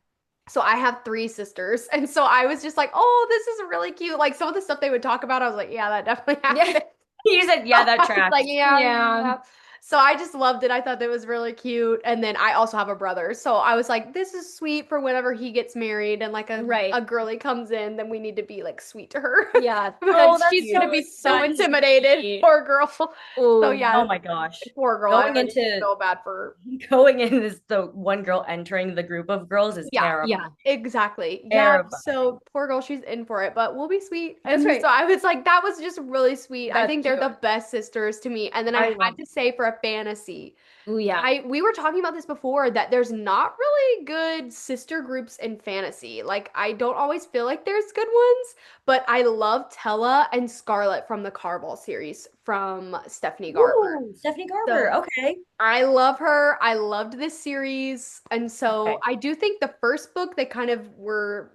So I have three sisters. And so I was just like, oh, this is really cute. Like some of the stuff they would talk about, I was like, yeah, that definitely Yeah. happened. You said, yeah, that I was tracks. like, yeah, Yeah. yeah. So I just loved it. I thought that was really cute. And then I also have a brother. So I was like, this is sweet for whenever he gets married and like Right. a girlie comes in, then we need to be like sweet to her. Yeah. Oh, Because that's she's gonna be so That's intimidated. sweet. Poor girl. So Ooh. yeah, Oh my gosh. poor girl. Going I already into feel bad for her. going in as the one girl entering the group of girls is Yeah, terrible. Yeah. exactly. Yeah, Terrifying. so poor girl, she's in for it, but we'll be sweet. That's And right. so I was like, that was just really sweet. I That's think they're cute. the best sisters to me. And then I I love had to say for a fantasy, Ooh, yeah. we were talking about this before that there's not really good sister groups in fantasy. Like I don't always feel like there's good ones, but I love Tella and Scarlet from the Carball series from Stephanie Garber. Ooh, Stephanie Garber. So Okay. I love her. I loved this series. And so Okay. I do think the first book they kind of were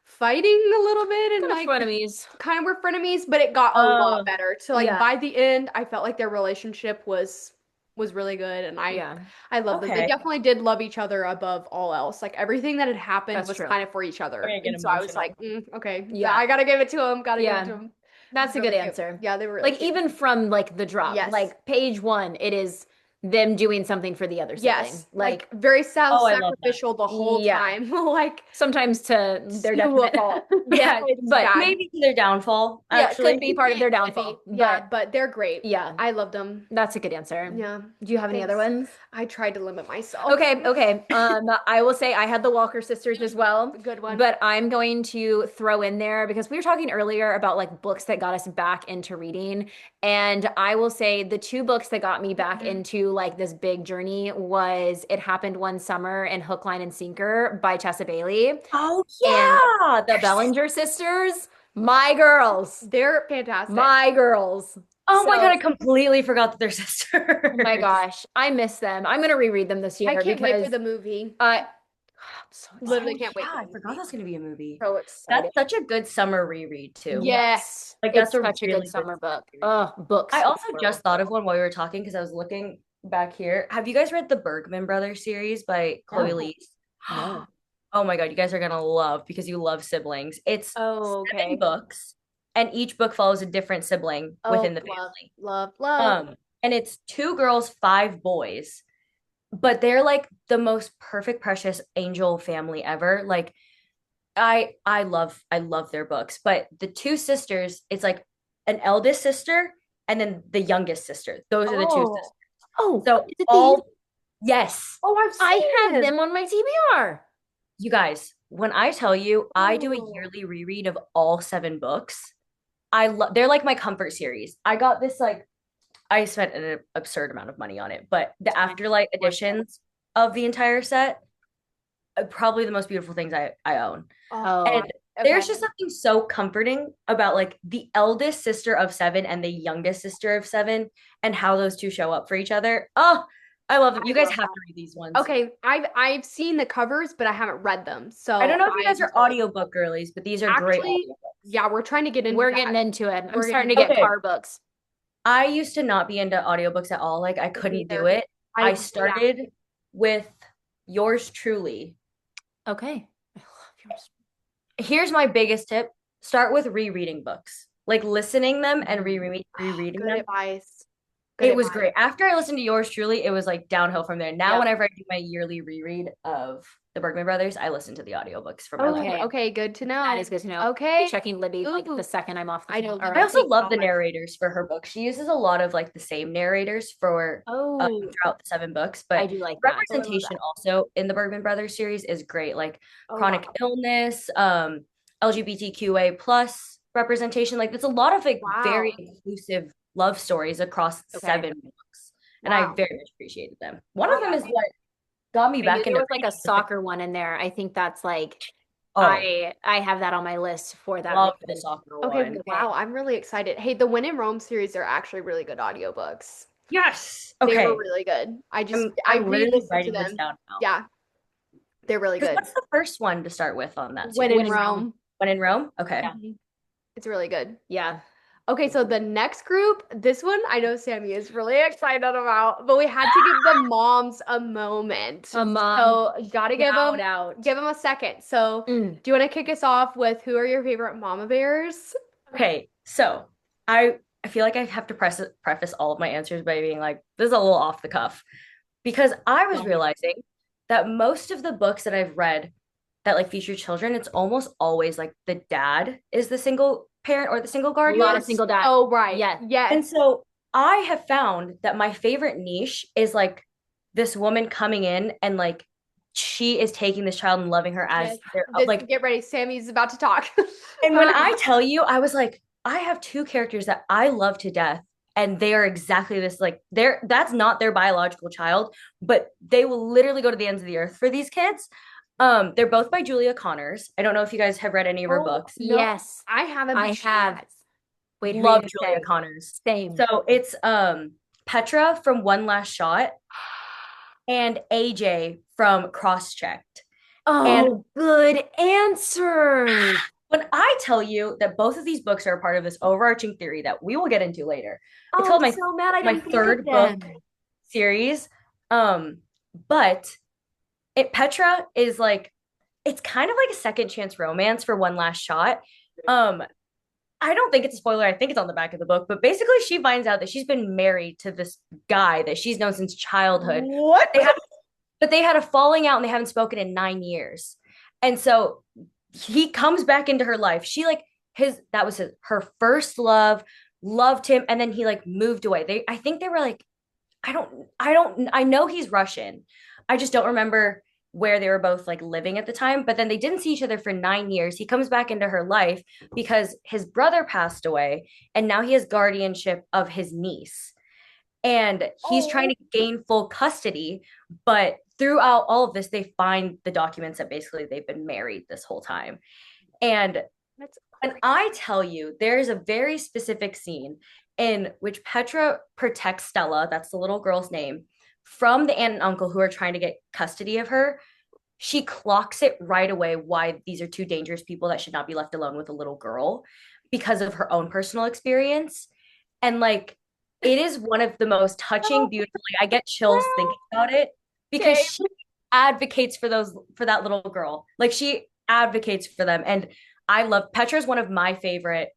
fighting a little bit and Kind of like frenemies. kind of were frenemies, but it got a lot better. So like yeah. by the end, I felt like their relationship was really good and Yeah. I love them. They Okay. definitely did love each other above all else. Like everything that had happened That's was true. kind of for each other. I'm gonna get And so I was emotional. like, okay, Yeah. I gotta give it to him. Gotta give Yeah. it to him. That's a Really good cute. answer. Yeah, they were really Like cute. even from like the drop, Yes. like page 1, it is them doing something for the other sibling. Yes, like very Oh, I love that. self-sacrificial the whole Yeah. time. Like sometimes to their to a detriment. fault. Yeah, it's but bad. Maybe to their downfall, yeah, it actually. could be part of their It could downfall. be. Yeah, But but they're great. yeah, I love them. that's a good answer. Yeah. Do you have any other Thanks. ones? I tried to limit myself. Okay, okay. I will say I had the Walker sisters as well. Good one. But I'm going to throw in there because we were talking earlier about like books that got us back into reading. And I will say the two books that got me back into like this big journey was It Happened One Summer and Hook, Line, and Sinker by Tessa Bailey. Oh yeah, The Bellinger sisters, my girls. They're fantastic. My girls. Oh my So- God, I completely forgot that they're sisters. Oh my gosh, I miss them. I'm gonna reread them this year I can't wait for because the movie. I'm so Literally excited. can't wait. Yeah, for I the forgot movie. that's gonna be a movie. So excited. That's such a good summer reread too. Yes. Like It's that's a such a really good summer book. series. Oh, books. I also just thought of one while we were talking because I was looking back here. Have you guys read the Bergman Brothers series by Chloe No. Lees? No. Oh my God, you guys are gonna love because you love siblings. It's Oh, 7 books, and each book follows a different sibling within the family. Love. And it's 2 girls, 5 boys, but they're like the most perfect, precious angel family ever. Like I love their books, but the 2 sisters, it's like an eldest sister and then the youngest sister. Those are the 2 sisters. Oh, So is it these? all yes, Oh, I've seen I have them. them on my TBR. you guys, when I tell you I do a Oh. yearly reread of all 7 books, I love they're like my comfort series. I got this like I spent an absurd amount of money on it, but the Afterlight editions of the entire set are probably the most beautiful things I own. Oh, And there's Okay. just something so comforting about like the eldest sister of 7 and the youngest sister of 7 and how those 2 show up for each other. Oh, I love them. You guys love have that. to read these ones. Okay, I've seen the covers, but I haven't read them. So I don't know if you guys I'm are audiobook girlies, but these are great Actually, audiobooks. Yeah, we're trying to get into We're that. getting into it. I'm We're starting getting to get Okay. car books. I used to not be into audiobooks at all. Like I couldn't do it. I Yeah. started with yours truly. Okay. I love yours. Here's my biggest tip. Start with rereading books. Like listening them and rereading Good them. advice. Good It was advice. great. After I listened to yours truly, it was like downhill from there. Now, Yep. whenever I do my yearly reread of the Bergman Brothers, I listen to the audiobooks from my Okay. laptop. Okay, good to know. That is good to know. Okay. Checking Libby like Ooh. the second I'm off the I phone. know. Or I also Thank love the God. narrators for her book. She uses a lot of like the same narrators for oh, throughout the 7 books, I but do like that. representation also in the Bergman Brothers series is great. Like Oh, chronic wow. illness, LGBTQA plus representation. Like it's a lot of like Wow. very inclusive love stories across Okay. 7 books, and I Wow. very much appreciated them. One Wow, of them yeah. is what got me I knew back there into was like a reading. It's like, soccer one in there. I think that's like oh, I have that on my list for that love the reason. soccer Okay, one. wow. I'm really excited. Hey, the When in Rome series are actually really good audiobooks. Yes. They were Okay. really good. I I'm literally re-listened to writing this them. down now. Yeah, they're really Because good. what's the first one to start with on that When series? in When in Rome. Rome. When in Rome? Okay. Yeah. Mhm. It's really good. Yeah. Okay, so the next group, this one I know Sammy is really excited about, but we had to give the moms a moment. A mom So gotta shout out. give them a second. So Mm. do you want to kick us off with who are your favorite mama bears? Okay. So I feel like I have to preface all of my answers by being like, this is a little off the cuff. Because I was realizing that most of the books that I've read that like feature children, it's almost always like the dad is the single parent or the single A lot of guardian. single dad. Oh, right. Yes. And Yes. so I have found that my favorite niche is like this woman coming in and like she is taking this child and loving her as Yes. their like. Get ready. Sammy's about to talk. And when I tell you, I was like, I have 2 characters that I love to death, and they are exactly this. Like, that's not their biological child, but they will literally go to the ends of the earth for these kids. They're both by Julia Connors. I don't know if you guys have read any of her Oh, books. no, Yes. I haven't. I have. Wait, who are you Love gonna Julia say? Connors. Same. So it's Petra from One Last Shot and AJ from Cross Checked. And Oh, good answer. when I tell you that both of these books are a part of this overarching theory that we will get into later, it's Oh, called I'm so mad I my didn't think of third book them. series. But Petra is like it's kind of like a second chance romance for One Last Shot. I don't think it's a spoiler. I think it's on the back of the book, but basically she finds out that she's been married to this guy that she's known since childhood. What? But they had a falling out and they haven't spoken in 9 years. And so he comes back into her life. She like that was her first love, loved him, and then he like moved away. I think they were like, I know he's Russian. I just don't remember where they were both like living at the time, but then they didn't see each other for 9 years. He comes back into her life because his brother passed away, and now he has guardianship of his niece. And he's trying to gain full custody, but throughout all of this, they find the documents that basically they've been married this whole time. And when I tell you, there's a very specific scene in which Petra protects Stella, that's the little girl's name, from the aunt and uncle who are trying to get custody of her. She clocks it right away why these are 2 dangerous people that should not be left alone with a little girl because of her own personal experience. And like, it is one of the most touching, beautiful. I get chills thinking about it because she advocates for that little girl. Like she advocates for them. And I love Petra's one of my favorite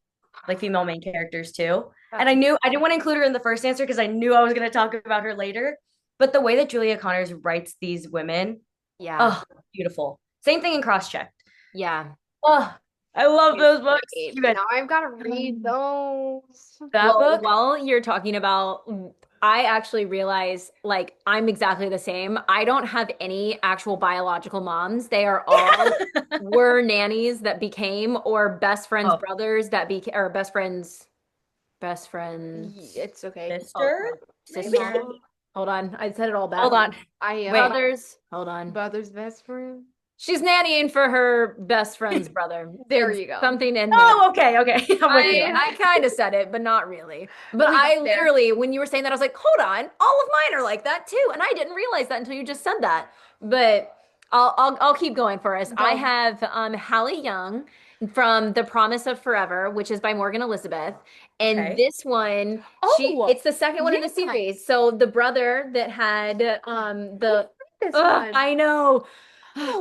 like female main characters too. And I didn't want to include her in the first answer because I knew I was going to talk about her later. But the way that Julia Connors writes these women, Yeah. oh, beautiful. Same thing in Cross Checked. Yeah. Oh, I love those books. You guys, Now I've got to read those. that book. While you're talking about, I actually realize like I'm exactly the same. I don't have any actual biological moms. They are all were nannies that became or best friends, Oh. brothers that became or best friends. It's okay. Sister? Sister. Hold on. I said it all back. Hold on. I Brothers. Hold on. brother's best friend. She's nannying for her best friend's brother. There It's you go. Something in there. Oh, okay. I'm with you. I kind of said it, but not really. But We I got there. literally, when you were saying that, I was like, hold on, all of mine are like that too. And I didn't realize that until you just said that. But I'll keep going for us. I Go. have Hallie Young from The Promise of Forever, which is by Morgan Elizabeth. And Okay. this one, Oh, it's the second one in the yeah. series. So the brother that had the This one. I know.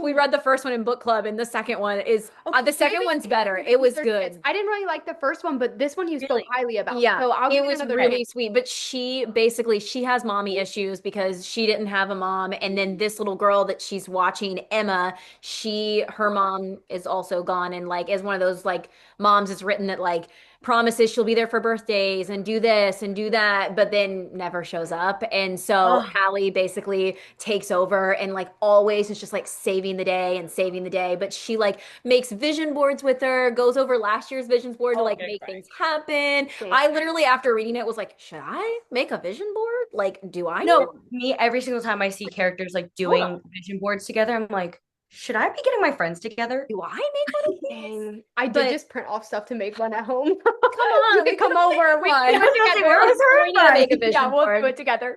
We Oh. read the first one in book club, and the second one is Okay, the second maybe one's I better. It was misunderstood this. good. I didn't really like the first one, but this one you spoke Really? highly about. Yeah, So I'll it give it was another really chance. sweet. But she has mommy issues because she didn't have a mom. And then this little girl that she's watching, Emma, her mom is also gone and like is one of those like moms it's written that like promises she'll be there for birthdays and do this and do that, but then never shows up. And so Oh, Hallie basically takes over and like always is just like saving the day and saving the day. But she like makes vision boards with her, goes over last year's vision board to oh, like good make cry. things happen. Okay. I literally, after reading it, was like, should I make a vision board? Like, do I need to? No, me, every single time I see characters like Hold on. doing vision boards together, I'm like, should I be getting my friends together? Do I make one of these? Dang. I did But just print off stuff to make one at home. come You on, can we come could have over. made We can one. do I was it gonna say, together. where was We need to make a her vision Yeah, we'll do board. it together.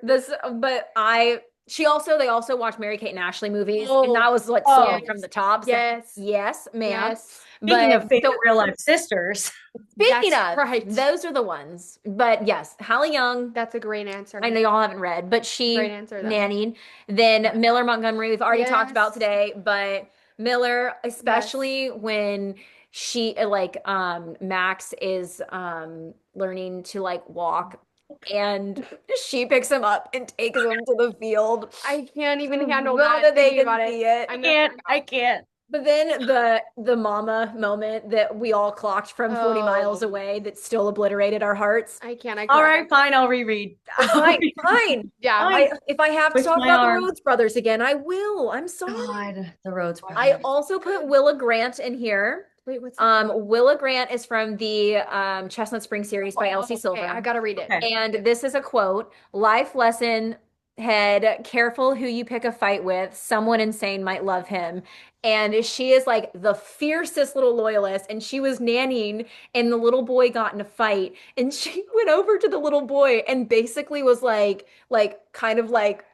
They also watch Mary Kate and Ashley movies, and Oh, that was like Oh, sold from the top. So yes. yes, ma'am. Yes. speaking But of favorite so real life sisters, speaking That's of, right. those are the ones. But yes, Hallie Young. That's a great answer. I know y'all haven't read, but she Great answer, though. nannied. Then Miller Montgomery, we've already talked about Yes. today, but Miller, Yes. especially when she like Max is learning to like walk and she picks him up and takes him to the field I can't even handle so that that they thinking can about it. see it. I'm I gonna can't, freak I out. can't. But then the mama moment that we all clocked from 40 miles Oh, away that still obliterated our hearts. I can't. I All cried. right, fine, I'll reread. I'll Fine, reread. fine. Yeah. Fine. If I have to Twist talk my about the arm. Rhodes brothers again, I will. I'm sorry. God, the Rhodes I brothers. also put Willa Grant in here. Wait, what's that? Willa Grant is from the Chestnut Spring series by Elsie Okay, I Silver. gotta read it. Okay. And this is a quote, life lesson head, careful who you pick a fight with. Someone insane might love him. And she is like the fiercest little loyalist. And she was nannying, and the little boy got in a fight. And she went over to the little boy and basically was kind of like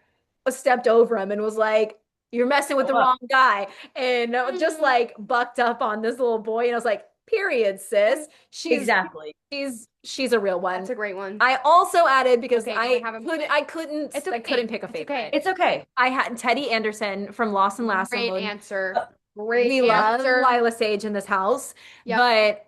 stepped over him and was like, you're messing with Grow the up. wrong guy. And just Mhm. like bucked up on this little boy. And I was like, period, sis. Exactly. She's a real one. That's a great one. I also added because Okay, I haven't put it. I couldn't It's I okay. couldn't pick a It's favorite. okay. It's okay. I had Teddy Anderson from Lost and Great Lastwood. answer. Uh, Great We love answer. Lila Sage in this house, Yep. but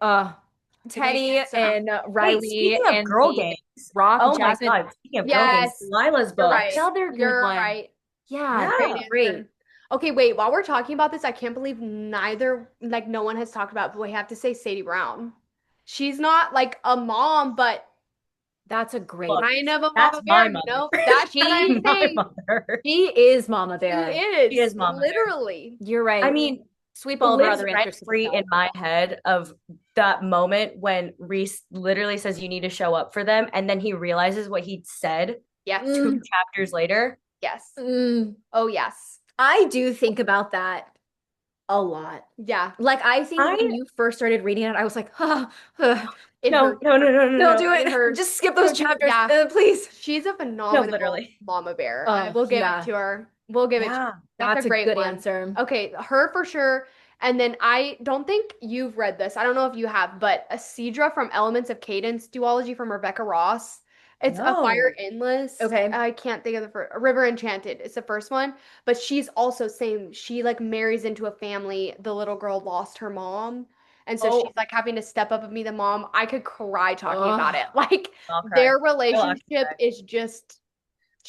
It's a great Teddy answer. and Wait, Riley speaking of and girl the games, Rock oh my Jasmine. God, speaking of girl games, Yes, Lila's you're books. right. Another good You're one. right. Yeah, Yeah. they're great. Okay, wait, while we're talking about this, I can't believe no one has talked about, but we have to say Sadie Brown. She's not like a mom, but That's a great. Look, kind of a that's mama my bear, mother. you know? That's what I'm My saying. mother. She is Mama She Bear. She is is, Mama Bear. literally. You're right. I mean, Sweep all of our lives other rent interests. free in my head of that moment when Reese literally says you need to show up for them, and then he realizes what he'd said Yes. two chapters later. Yes. Mm, Oh, yes. I do think about that a lot. Yeah. Like I think I when you first started reading it, I was like, It no, hurt. no, no, no, no, don't no. do it. It hurts. Just skip those No, chapters, yeah. please. She's a phenomenal literally. mama bear. I will give Yeah. it to her. We'll give it to Yeah, her. That's a great good one. answer. Okay, her for sure. And then I don't think you've read this. I don't know if you have, but Acidra from Elements of Cadence duology from Rebecca Ross. It's A Fire No. Endless. Okay. I can't think of the first. River Enchanted. It's the first one, but she's also same. She like marries into a family. The little girl lost her mom, and so Oh. she's like having to step up and be the mom. I could cry talking about Ugh. it. Like I'll cry. their I'll actually relationship cry. is just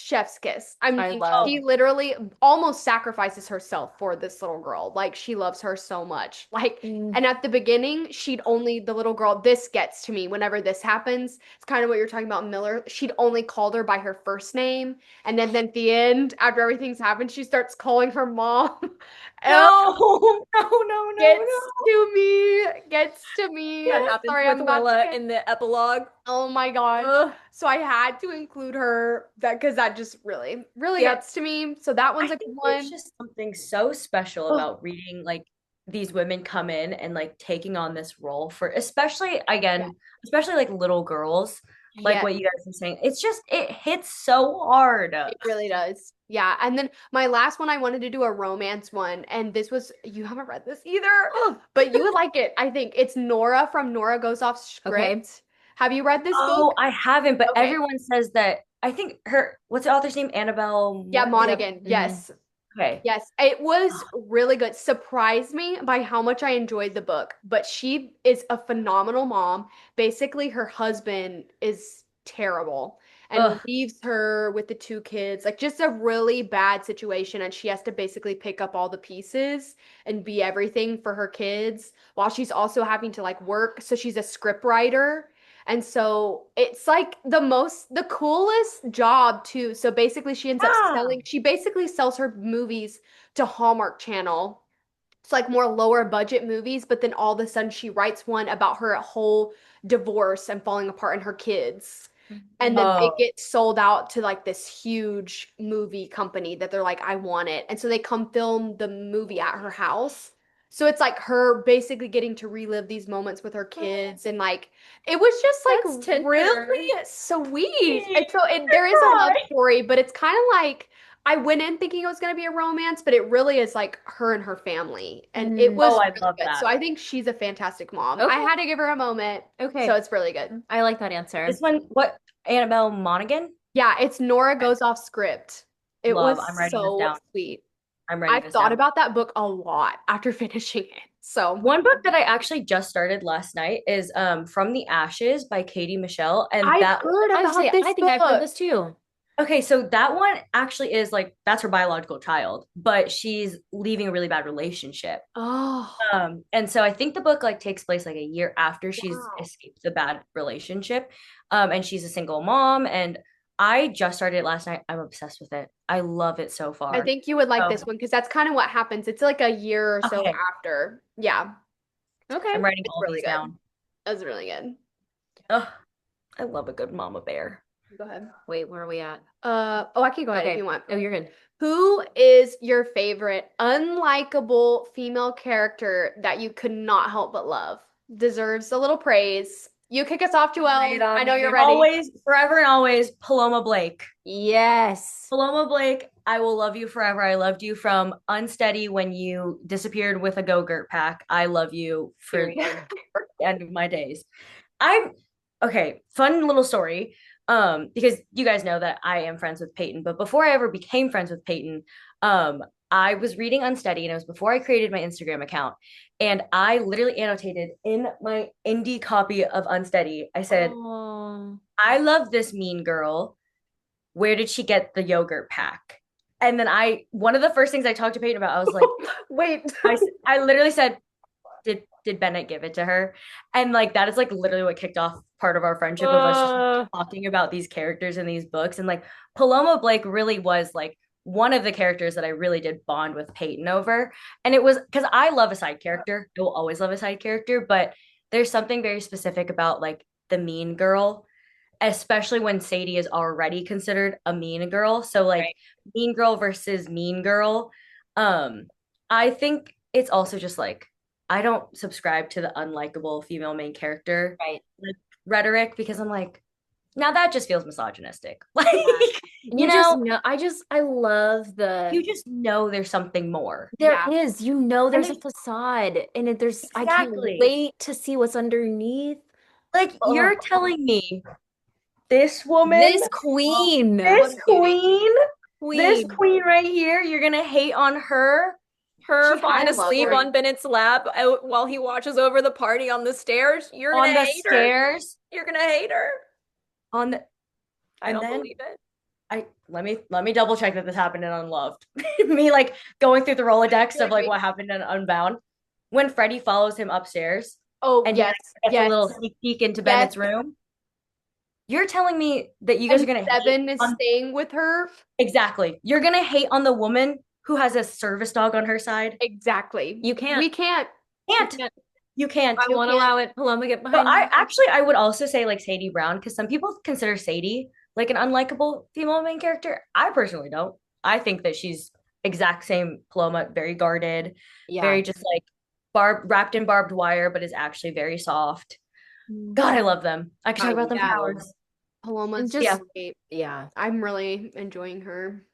chef's kiss. I mean, love- she literally almost sacrifices herself for this little girl. Like she loves her so much. Like, Mm. and at the beginning, the little girl, this gets to me whenever this happens. It's kind of what you're talking about, Miller. She'd only called her by her first name. And then at the end, after everything's happened, she starts calling her mom. No, no, Gets to me. That happens Sorry, with I'm about Willa to. in the epilogue. Oh my God. Ugh. So I had to include her because that just really, really Yep. gets to me. So that one's I a good think one. there's just something so special Oh. about reading like these women come in and like taking on this role for especially like little girls. like Yeah, what you guys are saying. It's just it hits so hard. it really does. Yeah. And then my last one, I wanted to do a romance one. And this was, you haven't read this either, but you would like it, I think. It's Nora from Nora Goes Off Okay. Script. Have you read this book? Oh, I haven't, but Okay. everyone says that. I think her, what's the author's name? Annabelle Yeah, Yep. Monaghan. Yes. Okay. Yes, it was really good. Surprised me by how much I enjoyed the book, but she is a phenomenal mom. Basically, her husband is terrible and Ugh. leaves her with the two kids. Like just a really bad situation, and she has to basically pick up all the pieces and be everything for her kids while she's also having to like work. So she's a script writer. And so it's like the coolest job too. So basically she ends up Ah. selling, she basically sells her movies to Hallmark Channel. It's like more lower budget movies, but then all of a sudden she writes one about her whole divorce and falling apart and her kids. And then they Oh. get sold out to like this huge movie company that they're like, I want it. And so they come film the movie at her house. So it's like her basically getting to relive these moments with her kids and like it was just That's like tender. really sweet. And so there is a love Cry. story, but it's kind of like I went in thinking it was going to be a romance, but it really is like her and her family. And it Mm. Oh, was I really love good. So that. I think she's a fantastic mom. I Okay. had to give her a moment. So Okay. it's really good. I like that answer. This one, what? Annabelle Monaghan? Yeah, it's Nora Goes Off Script. It Love. was I'm writing this so down. sweet. I'm writing I've this thought down. about that book a lot after finishing it. So, One book that I actually just started last night is From the Ashes by Katie Michelle. And I've that heard I about say this I think I've heard book. this too. okay, so that one actually is like that's her biological child, but she's leaving a really bad relationship. Oh, And so I think the book like takes place like a year after she's wow. escaped the bad relationship. And she's a single mom. And I just started it last night. I'm obsessed with it. I love it so I far. think you would like So, this one because that's kind of what happens. It's like a year or so okay, after. Yeah, Okay. I'm writing it's all really these good. down. That's really good. Ugh, I love a good mama bear. Go ahead. Wait, where are we at? Oh, I can go ahead if Okay. you want. Oh, you're good. Who is your favorite unlikable female character that you could not help but love? Deserves a little praise. You kick us off, Joelle. I know you're ready. Always, forever and always, Paloma Blake. Yes. Paloma Blake, I will love you forever. I loved you from Unsteady when you disappeared with a Go-Gurt pack. I love you for Period. the end of my days. I'm okay, fun little story. Because you guys know that I am friends with Peyton, but before I ever became friends with Peyton, I was reading Unsteady and it was before I created my Instagram account. And I literally annotated in my indie copy of Unsteady, I said, Oh. I love this mean girl. Where did she get the yogurt pack? And then one of the first things I talked to Peyton about, I was like, Wait. I literally said, did Bennett give it to her? And like that is like literally what kicked off part of our friendship of us just talking about these characters in these books. And like Paloma Blake really was like one of the characters that I really did bond with Peyton over. And it was because I love a side character. I will always love a side character, but there's something very specific about like the mean girl, especially when Sadie is already considered a mean girl. So like Right. mean girl versus mean girl. Um, I think it's also just like I don't subscribe to the unlikable female main character Right. like, rhetoric because I'm like, now that just feels misogynistic. Like Yeah. You you just know, know, I love you just know there's something more. there Yeah. is, you know, And there's a facade and I can't exactly. wait to see what's underneath. Like Oh, you're telling me this woman, this queen, this What a beauty. queen, this queen, queen right here, you're gonna hate on her. her She falling had I love asleep her. story on Bennett's lap while he watches over the party on the stairs. You're gonna on the hate her. stairs. You're gonna hate her. On the I and don't then believe it. I let me double check that this happened in Unloved. Me like going through the Rolodex of Like like me. what happened in Unbound when Freddie follows him upstairs Oh, and he yes. like, gets a Yes. little sneak peek into Yes. Bennett's room. You're telling me that you guys are And gonna hate Seven is on staying with her. exactly. You're gonna hate on the woman who has a service dog on her side. Exactly. You can't. We can't. We Can't. can't. You can't. I You won't can't. allow it. Paloma, get So behind me. I would also say like Sadie Brown because some people consider Sadie like an unlikable female main character. I personally don't. I think that she's exact same Paloma, very guarded, Yeah. very just like wrapped in barbed wire, but is actually very soft. Mm. God, I love them. I could talk I about them for know. hours. Paloma's just- just great. Yeah. I'm really enjoying her.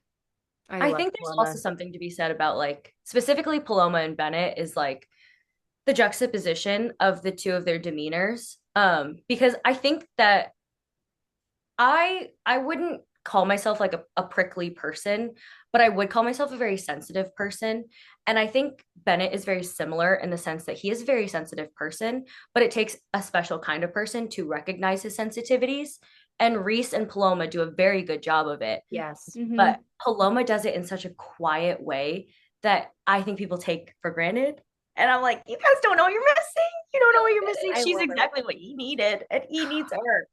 I love think there's Paloma. also something to be said about like specifically Paloma and Bennett is like the juxtaposition of the two of their demeanors. Because I think that I wouldn't call myself like a prickly person, but I would call myself a very sensitive person. And I think Bennett is very similar in the sense that he is a very sensitive person, but it takes a special kind of person to recognize his sensitivities. And Reese and Paloma do a very good job of it. Yes. Mhm. But Paloma does it in such a quiet way that I think people take for granted. And I'm like, you guys don't know what you're missing. You don't know what you're missing. I She's love it. exactly what he needed, and he needs her.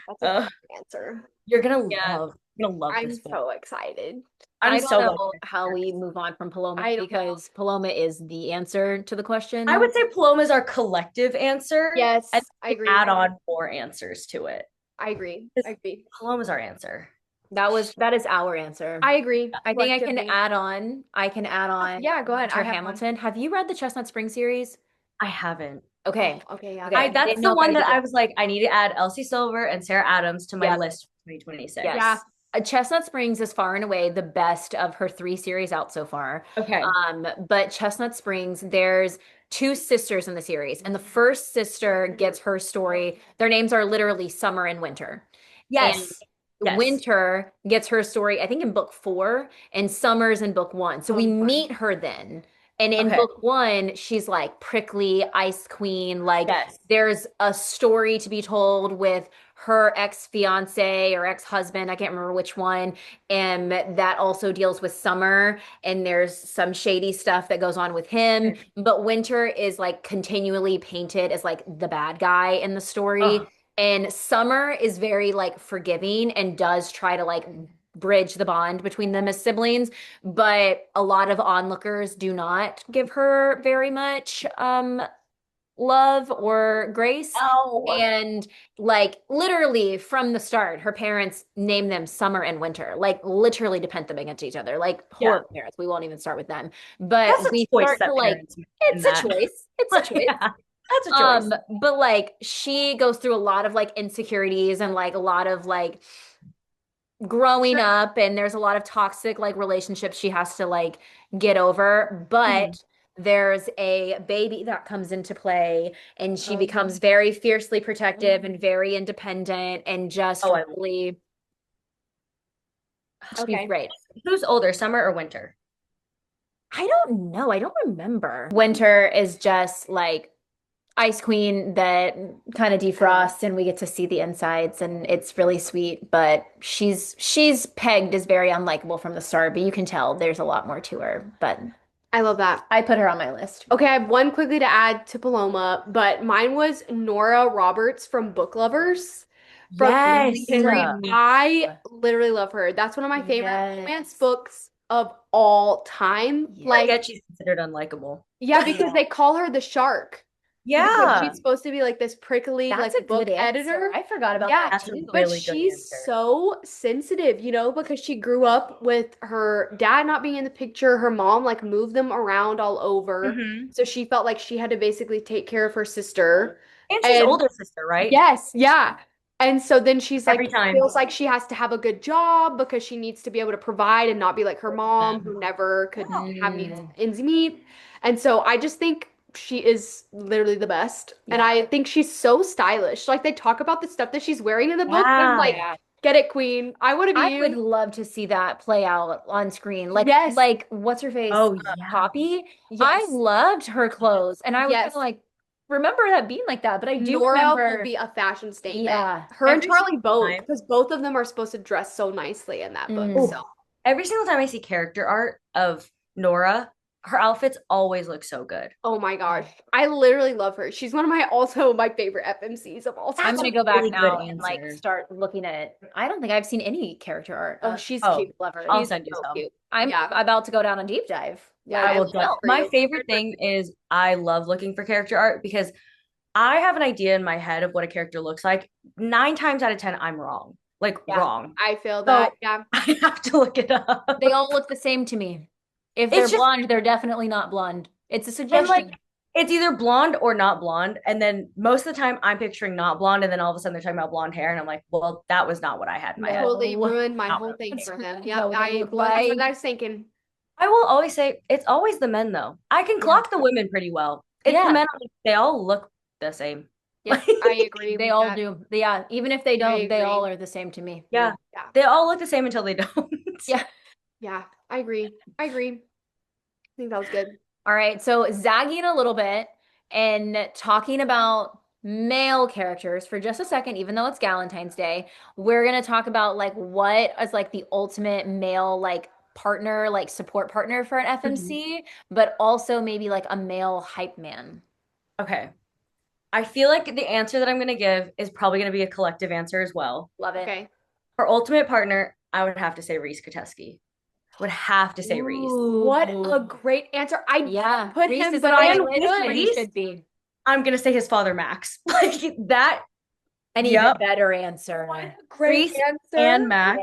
That's a good answer. You're gonna Yeah. love I'm this book. so excited. I I'm don't so know glad. how we move on from Paloma I don't because Paloma is the answer to the question. I would say Paloma's our collective answer. Yes, and I we agree. add on more answers to it. I agree. I agree. Paloma our answer. that is our answer. I agree. I think I can collectively. add on. I can add on. Yeah, go ahead. I Winter have one. Hamilton. Have you read the Chestnut Spring series? I haven't. Okay. Oh, okay, yeah. Okay. I That's didn't know the if one I that did. I was like, I need to add Elsie Silver and Sarah Adams to my Yes. list for 2026. Yes. Yeah. Chestnut Springs is far and away the best of her 3 series out so far. Okay. But Chestnut Springs, there's 2 sisters in the series, and the first sister gets her story. Their names are literally Summer and Winter. Yes. Yes. Winter gets her story, I think, in book 4, and Summer's in book 1. So we fun. meet her then. And in Okay. book 1, she's like prickly, ice queen. Like Yes. there's a story to be told with her ex-fiance or ex-husband, I can't remember which one, and that also deals with Summer, and there's some shady stuff that goes on with him. But Winter is like continually painted as like the bad guy in the story. Ugh. And Summer is very like forgiving and does try to like bridge the bond between them as siblings, but a lot of onlookers do not give her very much love or grace. Oh. And like literally from the start, her parents name them Summer and Winter, like literally to pit them against each other, like horrible parents. We won't even start with them. But That's a we choice start that to like, parents make in it's a that. choice. It's a choice. Yeah, that's a choice. But like she goes through a lot of like insecurities and like a lot of like growing up, and there's a lot of toxic like relationships she has to like get over. But there's a baby that comes into play, and she becomes very fiercely protective and very independent and just really she's great. Who's older, Summer or Winter? I don't know. I don't remember. Winter is just like Ice Queen that kind of defrosts, and we get to see the insides, and it's really sweet. But she's pegged as very unlikable from the start, but you can tell there's a lot more to her. But I love that. I put her on my list. Okay, I have one quickly to add to Paloma, but mine was Nora Roberts from Book Lovers. From Yes. Henry. I literally love her. That's one of my favorite romance books of all time. Like, yet she's considered unlikable. Yeah, because they call her the shark. Yeah. Because she's supposed to be like this prickly, That's like a book good answer. editor. I forgot about Yeah, that That's a too. but really good she's answer. so sensitive, you know, because she grew up with her dad not being in the picture. Her mom like moved them around all over. Mhm. So she felt like she had to basically take care of her sister. And she's older sister, right? Yes, yeah. And so then she's Every like time. feels like she has to have a good job because she needs to be able to provide and not be like her mom who never could have ends meet. And so I just think she is literally the best. And I think she's so stylish. Like they talk about the stuff that she's wearing in the book. And I'm like, get it, queen. I want to be I you. would love to see that play out on screen. Like, Yes. like what's her face? Oh, yeah. Poppy. I Yes. loved her clothes, and I was kind Yes. of like, remember that being like that. But I do Nora remember. will be a fashion statement. Yeah. Her and Every Charlie single both, time. because both of them are supposed to dress so nicely in that book. Mm. So Every single time I see character art of Nora, her outfits always look so good. oh my gosh. I literally love her. She's one of my favorite FMCs of all time. I'm That's gonna a go back really now good and like answer. start looking at it. I don't think I've seen any character art. Oh, she's Oh, cute. Love her. I'll She's send you so some. cute. I'm Yeah. about to go down a deep dive. Yeah, I will. love her. My favorite thing is I love looking for character art because I have an idea in my head of what a character looks like. 9 times out of 10, I'm wrong. Like Yeah. wrong. I feel that. Yeah. I have to look it up. They all look the same to me. If It's they're just- blonde, they're definitely not blonde. It's a And suggestion. like it's either blonde or not blonde. And then most of the time I'm picturing not blonde. And then all of a sudden they're talking about blonde hair. And I'm like, well, that was not what I had in my head. Totally No. ruined my Not whole what thing it for was. him. Know Yeah, what they look that's what like. I was thinking. I will always say it's always the men though. I can clock the women pretty well. It's the Yeah. men, they all look the same. Yep, I agree They with all that. do. Yeah. Even if they don't, they all agree. are the same to me. Yeah. Yeah. They all look the same until they don't. Yeah. Yeah, I agree. I think that was good. All right, so zagging a little bit and talking about male characters for just a second, even though it's Galentine's Day, we're gonna talk about like what is like the ultimate male like partner, like support partner for an FMC, but also maybe like a male hype man. Okay. I feel like the answer that I'm going to give is probably going to be a collective answer as well. Love it. Okay. For ultimate partner, I would have to say Reese Kateski. Would have to say Reese. What a great answer. I Yeah, put Reese him, is but on I my and list with where he Reese, should be. I'm going to say his father, Max. Like that. An Yep. even better answer. great Reese answer. and Max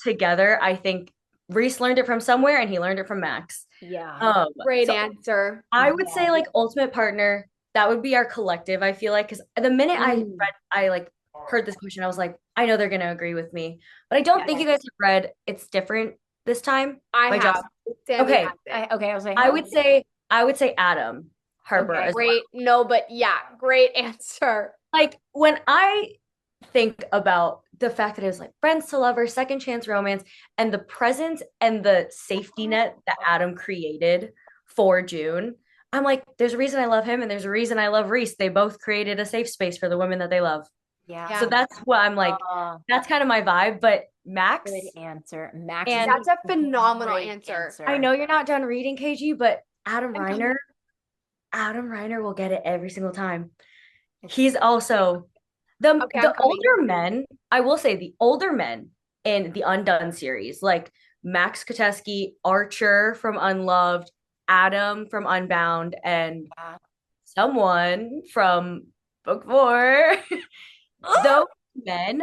together, I think Reese learned it from somewhere and he learned it from Max. Yeah. Great So answer. I would say like ultimate partner, that would be our collective. I feel like because the minute I like heard this question, I was like, I know they're gonna agree with me, but I don't think you guys have read It's Different this time. I by have. Justin. Sammy Okay. has it. Okay, I was like, I would say Adam Harper Okay, as well. Great. No, but yeah, great answer. Like when I think about the fact that it was like friends to lovers, second chance romance, and the presence and the safety net that Adam created for June, I'm like, there's a reason I love him and there's a reason I love Reese. They both created a safe space for the women that they love. yeah. So that's what I'm like, that's kind of my vibe. But Max, Good answer. Max And- That's a phenomenal great answer. I know you're not done reading KG, but I'm coming. Adam Reiner will get it every single time. He's also the Okay, I'm coming. older men, I will say the older men in the Undone series, like Max Kateski, Archer from Unloved, Adam from Unbound, and someone from Book 4. Those men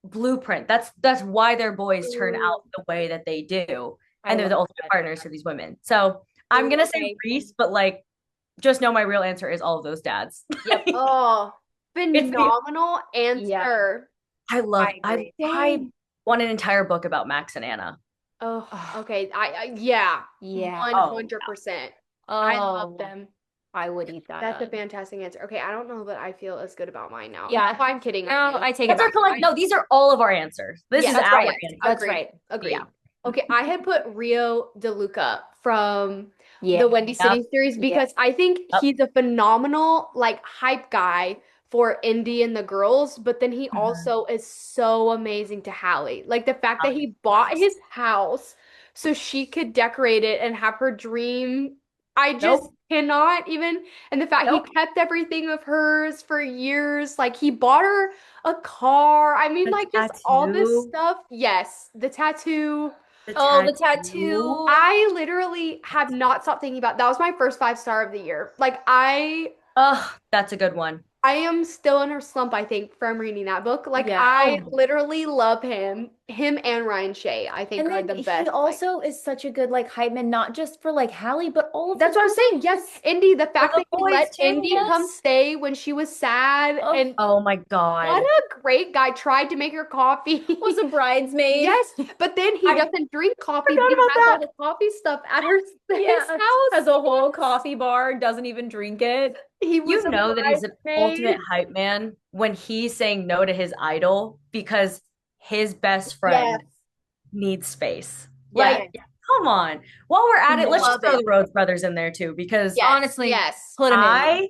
blueprint. That's why their boys turn out the way that they do. And they're the ultimate partners for these women. So I'm gonna say Reese, but like just know my real answer is all of those dads. Yep. Oh, phenomenal answer. I want an entire book about Max and Anna. Oh, okay. Yeah. Yeah. 100%. I love Oh, them. I would eat that. That's a up. fantastic answer. Okay, I don't know that I feel as good about mine now. Yeah. Oh, I'm kidding. No, I take it That's our back. collect. No, these are all of our answers. This Yeah, is that's our right. answer. That's Agreed. right. Agreed. Yeah. Okay, I had put Rio DeLuca from Yeah. the Wendy City series because I think he's a phenomenal like hype guy for Indy and the girls, but then he also is so amazing to Hallie. Like the fact that he bought his house so she could decorate it and have her dream. I just cannot even. And the fact he kept everything of hers for years. Like he bought her a car. I mean, The like just all this tattoo. stuff. Yes, the tattoo. The tattoo. I literally have not stopped thinking about that was my first 5-star of the year. Like Oh, that's a good one. I am still in her slump, I think, from reading that book. Like Yeah. I literally love him. Him and Ryan Shea, I think, And are then the he best. also is such a good like hype man, not just for like Hallie, but all of That's what I'm saying. Yes, Indy, the fact the that he boys let too, Indy come stay when she was sad and Oh my God. what a great guy. Tried to make her coffee. was a bridesmaid. Yes, but then he doesn't drink coffee, but forgot he about has all that. the coffee stuff at his house. Has a whole coffee bar, doesn't even drink it. He was You a know that he's an bridesmaid. ultimate hype man when he's saying no to his idol because his best friend needs space. Yes. Like, come on. While we're at it, let's just Love throw it. the Rhodes brothers in there too, because Yes, honestly, yes. put him in I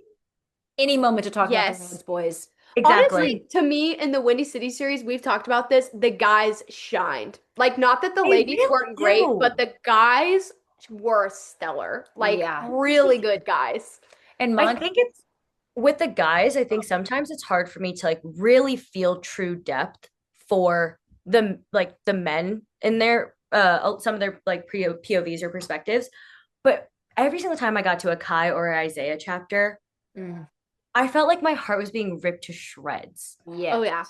any moment to talk about Yes. the Rhodes boys. exactly. Honestly, to me, in the Windy City series, we've talked about this, the guys shined. Like, not that the They ladies really weren't great, do. but the guys were stellar. Like, Yeah. really good guys. And I think it's with the guys, I think sometimes it's hard for me to like really feel true depth for the men in their some of their like POVs or perspectives. But every single time I got to a Kai or Isaiah chapter, I felt like my heart was being ripped to shreds. yeah. Oh, yeah.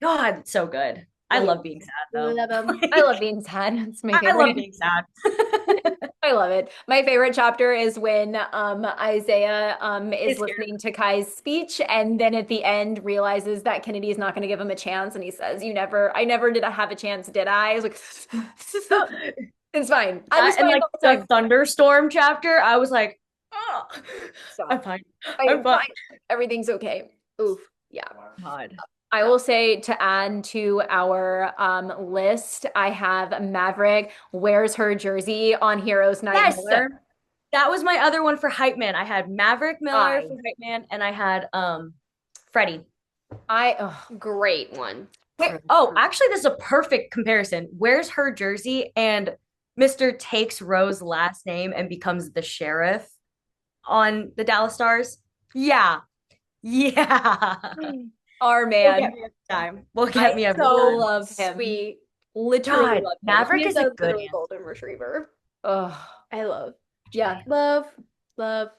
God, it's so good. I love being sad though. Love 'em. I love being sad. It's my I love favorite. being sad. I love it. My favorite chapter is when Isaiah is It's here. listening to Kai's speech and then at the end realizes that Kennedy is not going to give him a chance and he says, I never did I have a chance, did I?" I was like, "It's fine. I was And fine like the whole time. the thunderstorm chapter, I was like, oh, Stop. I'm fine. I'm I'm fine. fine. Everything's okay." Oof. Yeah. God. I will say to add to our list, I have Maverick wears her jersey on Heroes Night Yes. Miller. That was my other one for Hype Man. I had Maverick Miller for I- Hype Man, and I had Freddie. Great one. Oh, actually, this is a perfect comparison. Where's her jersey? And Mr. takes Rose's last name and becomes the sheriff on the Dallas Stars. Yeah. Yeah. Our Will man. get me every time. Will get me every so time. love him. Sweet. Literally God, love him. Maverick He is a good literal answer. golden retriever. Oh, I love. yeah. Love.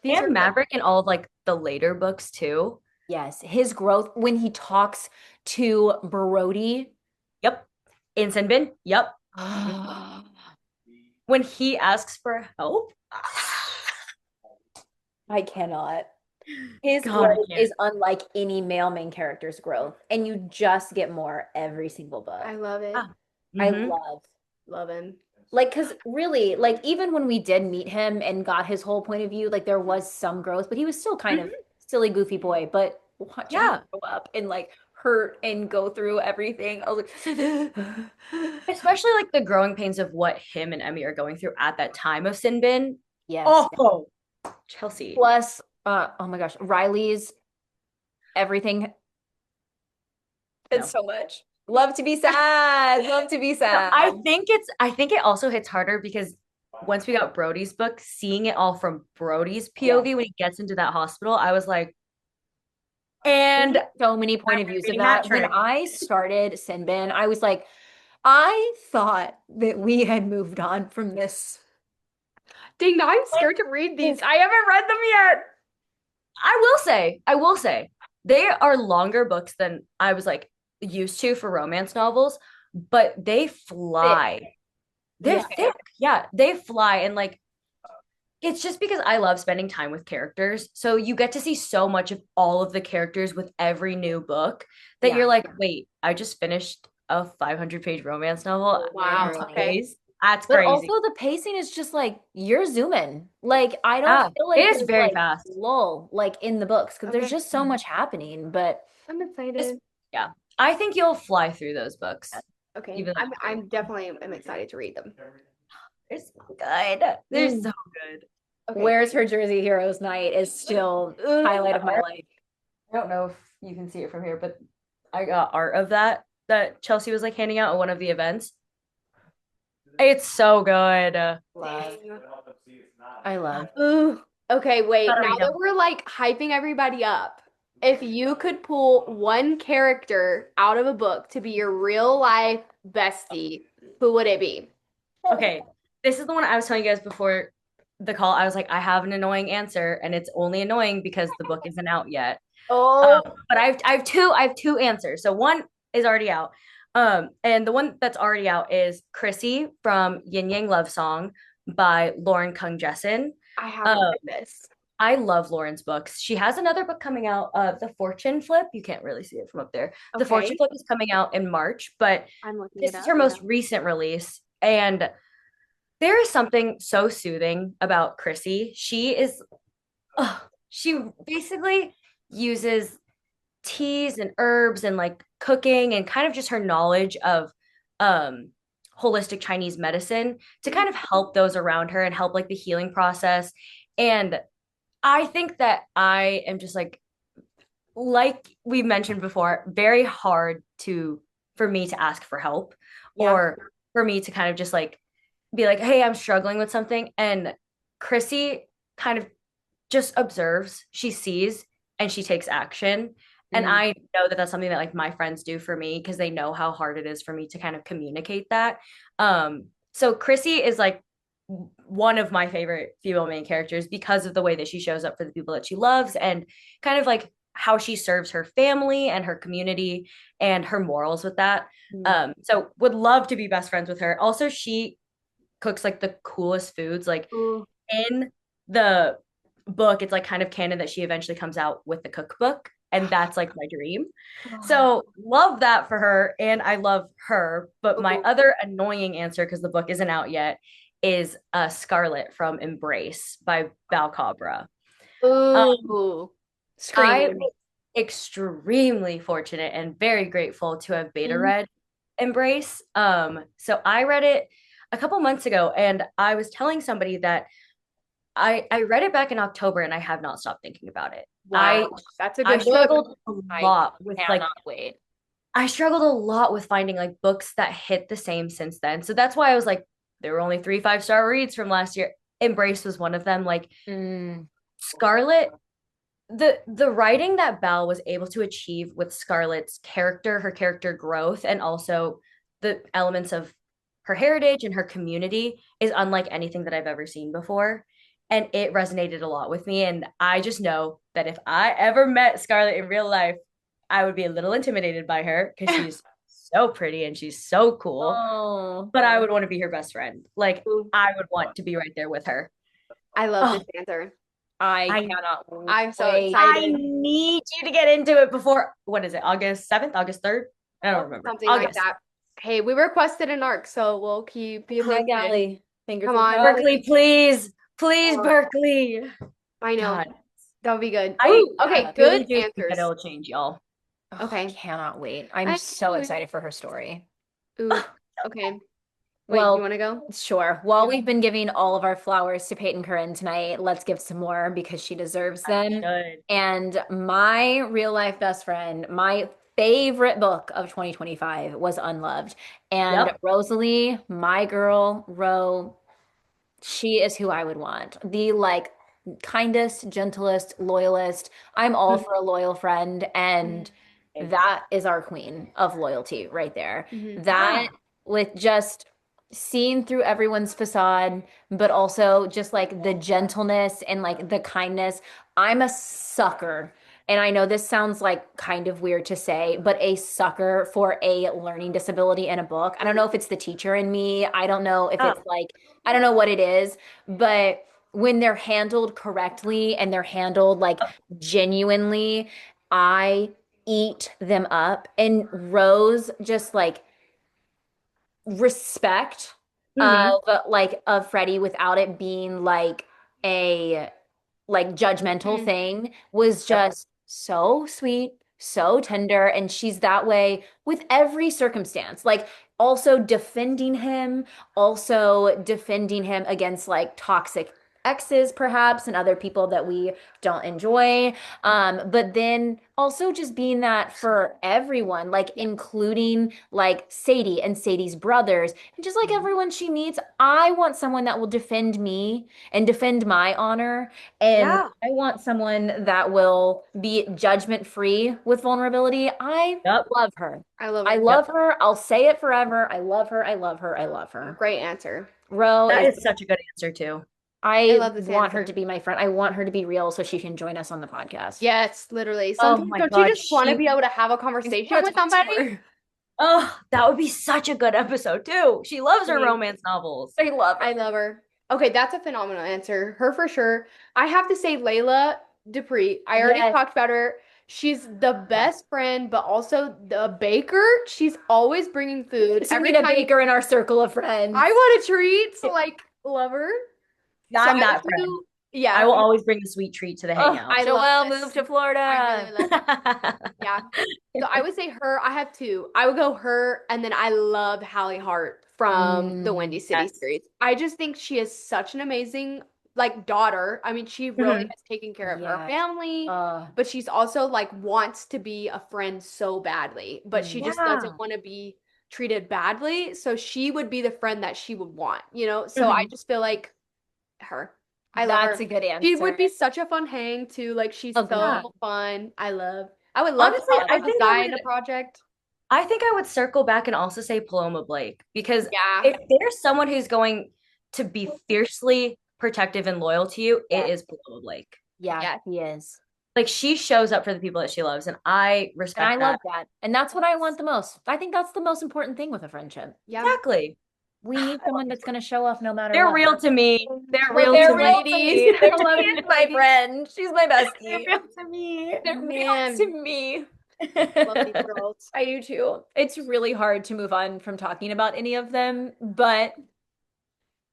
These are And Maverick in all of like the later books too. Yes. His growth when he talks to Brody. Yep. In Sin Bin. Yep. I When he asks for help. cannot. His God, I growth can't. is unlike any male main character's growth, and you just get more every single book. I love it. Ah. I Mhm. Love him. like, because really, like, even when we did meet him and got his whole point of view, like, there was some growth, but he was still kind of silly, goofy boy. But watching Yeah. him grow up and like hurt and go through everything, I was like, Especially like the growing pains of what him and Emmy are going through at that time of Sin Bin. yes. Oh, Chelsea. Plus, oh my gosh, Riley's everything. It's so much. Love to be sad. Love to be sad. I think it also hits harder because once we got Brody's book, seeing it all from Brody's POV when he gets into that hospital, I was like, and so many point of views of reading that. that When trick. I started Sinbin, I was like, I thought that we had moved on from this. Dang, now I'm scared to read these. I haven't read them yet. I will say, they are longer books than I was like used to for romance novels, but they fly. They're thick. Yeah, they fly. And like, it's just because I love spending time with characters. So you get to see so much of all of the characters with every new book that you're like, wait, I just finished a 500-page romance novel. Wow. in 2 Okay. days. That's But crazy. also the pacing is just like you're zooming. Like I don't Yeah, feel like it is there's, very like, fast. lull like in the books because there's Okay. just so much happening. But I'm excited. I think you'll fly through those books. Okay. even though- I'm definitely am excited to read them. They're so good. They're so good. Okay. Where's Her Jersey Heroes Night is still highlight of my life. I don't know if you can see it from here, but I got art of that Chelsea was like handing out at one of the events. It's so good. Love. I love. Ooh. Okay, wait. Gotta Now read that 'em. we're like hyping everybody up, if you could pull one character out of a book to be your real life bestie, who would it be? Okay, this is the one I was telling you guys before the call. I was like, I have an annoying answer, and it's only annoying because the book isn't out yet. Oh, But I have two answers. So one is already out. And the one that's already out is Chrissy from Yin Yang Love Song by Lauren Kung Jessen. I haven't read this. I love Lauren's books. She has another book coming out, The Fortune Flip. You can't really see it from up there. The Fortune Okay. Flip is coming out in March, but I'm looking this it is up. her most recent release. And there is something so soothing about Chrissy. She basically uses teas and herbs and like cooking and kind of just her knowledge of holistic Chinese medicine to kind of help those around her and help like the healing process. And I think that I am just like we mentioned before, very hard for me to ask for help or for me to kind of just like be like, hey, I'm struggling with something. And Chrissy kind of just observes, she sees, and she takes action. And I know that that's something that like my friends do for me because they know how hard it is for me to kind of communicate that. So Chrissy is like one of my favorite female main characters because of the way that she shows up for the people that she loves and kind of like how she serves her family and her community and her morals with that. So would love to be best friends with her. Also, she cooks like the coolest foods. Like Ooh. in the book, it's like kind of canon that she eventually comes out with the cookbook, and that's like my dream. So love that for her, and I love her. But my Ooh. other annoying answer, because the book isn't out yet, is Scarlet from Embrace by Balcabra. Ooh. I Screaming. was extremely fortunate and very grateful to have beta Mhm. read Embrace. So I read it a couple months ago, and I was telling somebody that I read it back in October, and I have not stopped thinking about it. Wow. That's a I good book. struggled a I lot with like cannot wait. I struggled a lot with finding like books that hit the same since then. So that's why I was like, there were only 3 5-star reads from last year. Embrace was one of them. Like Scarlet, the writing that Belle was able to achieve with Scarlet's character, her character growth, and also the elements of her heritage and her community is unlike anything that I've ever seen before. And it resonated a lot with me. And I just know that if I ever met Scarlet in real life, I would be a little intimidated by her because she's so pretty and she's so cool. Oh, But I would want to be her best friend. Like Ooh. I would want to be right there with her. I love Oh, this answer. I I cannot I'm so wait. I excited. need you to get into it before, what is it, August 7th, August 3rd? I don't remember. Something like August. that. Hey, we requested an arc, so we'll keep you Hi, posted. Gally. Fingers Come on. crossed. Berkeley, please. Please, Oh. Berkeley. I know. God. That would be good. I Ooh, okay, really good do think that answers. it'll change y'all. Oh, Okay. I cannot wait. I'm I so can't wait. excited for her story. Ooh, okay. Wait, Well, you want to go? sure. While we've been giving all of our flowers to Peyton Corinne tonight, let's give some more because she deserves them. Should. And my real life best friend, my favorite book of 2025 was Unloved. And Yep. Rosalie, my girl, Ro, she is who I would want. The like kindest, gentlest, loyalist. I'm all for a loyal friend, and that is our queen of loyalty right there. Mhm. That with just seeing through everyone's facade, but also just like the gentleness and like the kindness. I'm a sucker. And I know this sounds like kind of weird to say, but a sucker for a learning disability in a book. I don't know if it's the teacher in me. I don't know if Oh, it's like, I don't know what it is, but when they're handled correctly and they're handled like genuinely, I eat them up. And Rose just like respect mhm. of Freddie without it being like a like judgmental Mhm. thing was Yep. just so sweet, so tender, and she's that way with every circumstance. Like also defending him against like toxic exes perhaps and other people that we don't enjoy. But then also just being that for everyone, like including like Sadie and Sadie's brothers and just like everyone she meets. I want someone that will defend me and defend my honor, and Yeah. I want someone that will be judgment free with vulnerability. I Yep. love her. I love I it. love her. I'll say it forever. I love her. I love her. I love her. Great answer. Ro That is, is such a good answer too. I love this want her answer. to be my friend. I want her to be real so she can join us on the podcast. Yes, literally. Oh Sometimes my don't you God, just want to be able to have a conversation with somebody? Oh, that would be such a good episode too. She loves her Mhm. romance novels. I love her. I love her. Okay, that's a phenomenal answer. Her for sure. I have to say Layla Dupree. I already Yes. talked about her. She's the best friend, but also the baker. She's always bringing food. So we Every need a time baker in our circle of friends. I want a treat, so like love her. So I'm I that do- friend. Yeah, I will always bring a sweet treat to the Oh, hangout. I love Joelle this. moved to Florida. I really love yeah. So I would say her. I have two. I would go her, and then I love Hallie Hart from the Windy City Yes. series. I just think she is such an amazing like daughter. I mean, she really has taken care of her Yes. family, but she's also like wants to be a friend so badly, but she just doesn't want to be treated badly. So she would be the friend that she would want, you know? So I just feel like her. I love That's her. a good She would answer. be such a fun hang too. Like she's Agreed. so fun. I would love Honestly, to I help her think I design would a project. I think I would circle back and also say Paloma Blake because Yeah. if there's someone who's going to be fiercely protective and loyal to you, Yeah. it is Paloma Blake. Yeah, Yes. he is. Like she shows up for the people that she loves, and I And I respect love that. that. And that's what I want the most. I think that's the most important thing with a friendship. Yeah. Exactly. We need someone that's going to show up no matter They're what. real to me. They're Love real these to They're me. real to ladies. me. They're I love she these is my ladies. friend. She's my They're bestie. real to me. They're real Man, to me. love these girls. I do too. It's really hard to move on from talking about any of them, but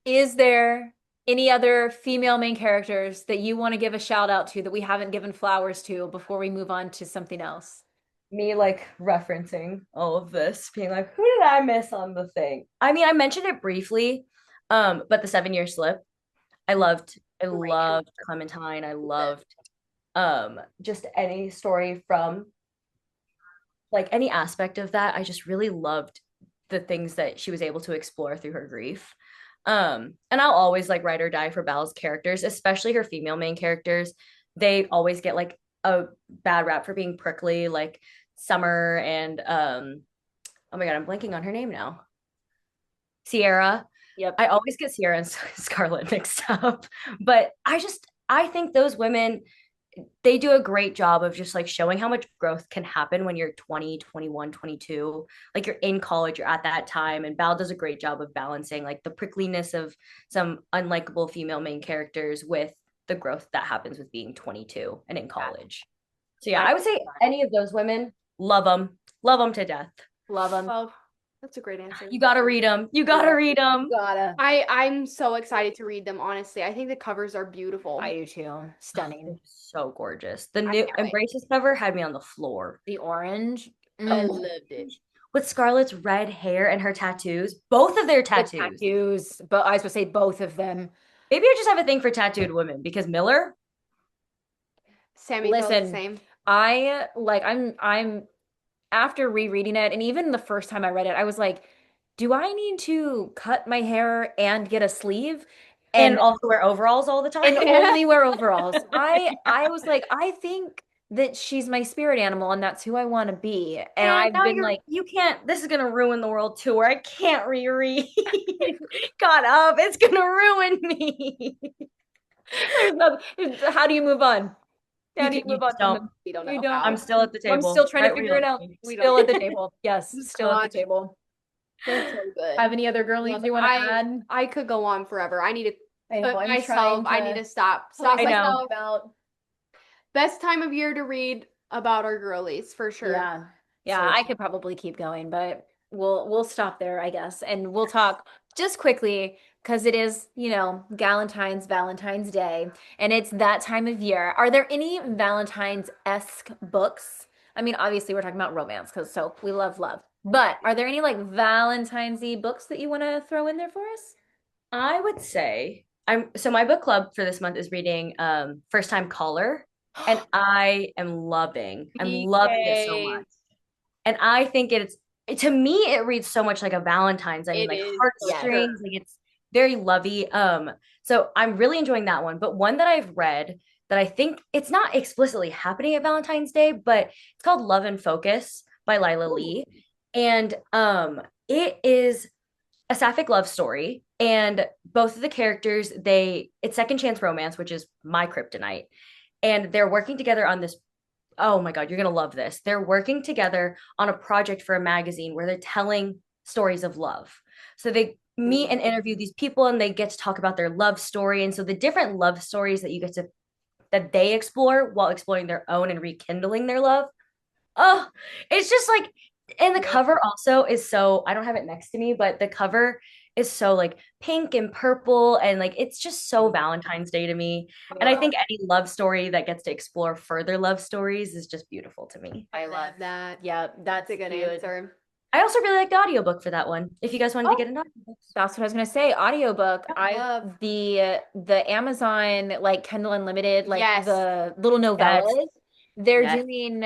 is there any other female main characters that you want to give a shout out to that we haven't given flowers to before we move on to something else? Me like referencing all of this, being like, who did I miss on the thing? I mean, I mentioned it briefly, but the 7 Year Slip, I Great loved answer. Clementine. I loved just any story from like any aspect of that. I just really loved the things that she was able to explore through her grief. And I'll always like ride or die for Belle's characters, especially her female main characters. They always get like a bad rap for being prickly, like Summer and oh my god, I'm blanking on her name now. Sierra. Yep. I always get Sierra and Scarlett mixed up, but I think those women, they do a great job of just like showing how much growth can happen when you're 20, 21, 22. Like you're in college, you're at that time. And Belle does a great job of balancing like the prickliness of some unlikable female main characters with the growth that happens with being 22 and in college. So yeah, I would say any of those women, love them to death. Love them. Love. That's a great answer. You gotta read them. You gotta read them. Gotta. I'm so excited to read them, honestly. I think the covers are beautiful. I do too. Stunning. So gorgeous. The I new can't wait. Embraces cover had me on the floor. The orange. I Mm. loved it. With Scarlett's red hair and her tattoos, both of their The tattoos. tattoos. But I was supposed to say both of them. Maybe I just have a thing for tattooed women because Miller, Sammy feels the Listen, same. I'm after rereading it, and even the first time I read it, I was like, do I need to cut my hair and get a sleeve? and also wear overalls all the time. And only wear overalls. I was like, I think that she's my spirit animal and that's who I want to be. And I've now been like, you can't, this is gonna ruin the world tour. I can't reread. Got up, it's gonna ruin me. how do you move on? How do you You move on from don't. them? We don't You know don't. how. I'm still at the table. I'm still trying to Right where figure you it out. left me. We Still don't- at the table. Yes, still at the table. They're so good. Have any other girlies Love you it. want to add? I could go on forever. I need to I know, put I'm myself, trying I need to stop. Stop I know. myself. about. Best time of year to read about our girlies, for sure. Yeah. Yeah, So I could probably keep going, but we'll stop there, I guess. And we'll talk just quickly because it is, Valentine's Day, and it's that time of year. Are there any Valentine's-esque books? I mean, obviously we're talking about romance because so we love love. But are there any like Valentine's-y books that you want to throw in there for us? I would say my book club for this month is reading First Time Caller, and I'm loving it so Yay. much. And I think to me it reads so much like a Valentine's. I mean, It like is, heartstrings, like it's very lovey. So I'm really enjoying that one. But one that I've read that I think it's not explicitly happening at Valentine's Day, but it's called Love and Focus by Lila Lee. And it is a sapphic love story, and both of the characters, it's second chance romance, which is my kryptonite, and they're working together on this. Oh my god, you're gonna love this. They're working together on a project for a magazine where they're telling stories of love. So they meet and interview these people, and they get to talk about their love story. And so the different love stories that they explore while exploring their own and rekindling their love. Oh, it's just like, and the cover also is so, I don't have it next to me, but the cover is so like pink and purple, and like it's just so Valentine's Day to me. And I think any love story that gets to explore further love stories is just beautiful to me. I love that. Yeah, That's a good answer. I also really like the audiobook for that one. If you guys wanted to get an audiobook. That's what I was gonna say. Audiobook. I I love- the Amazon like Kindle Unlimited, like Yes. the little novellas. They're Yes. doing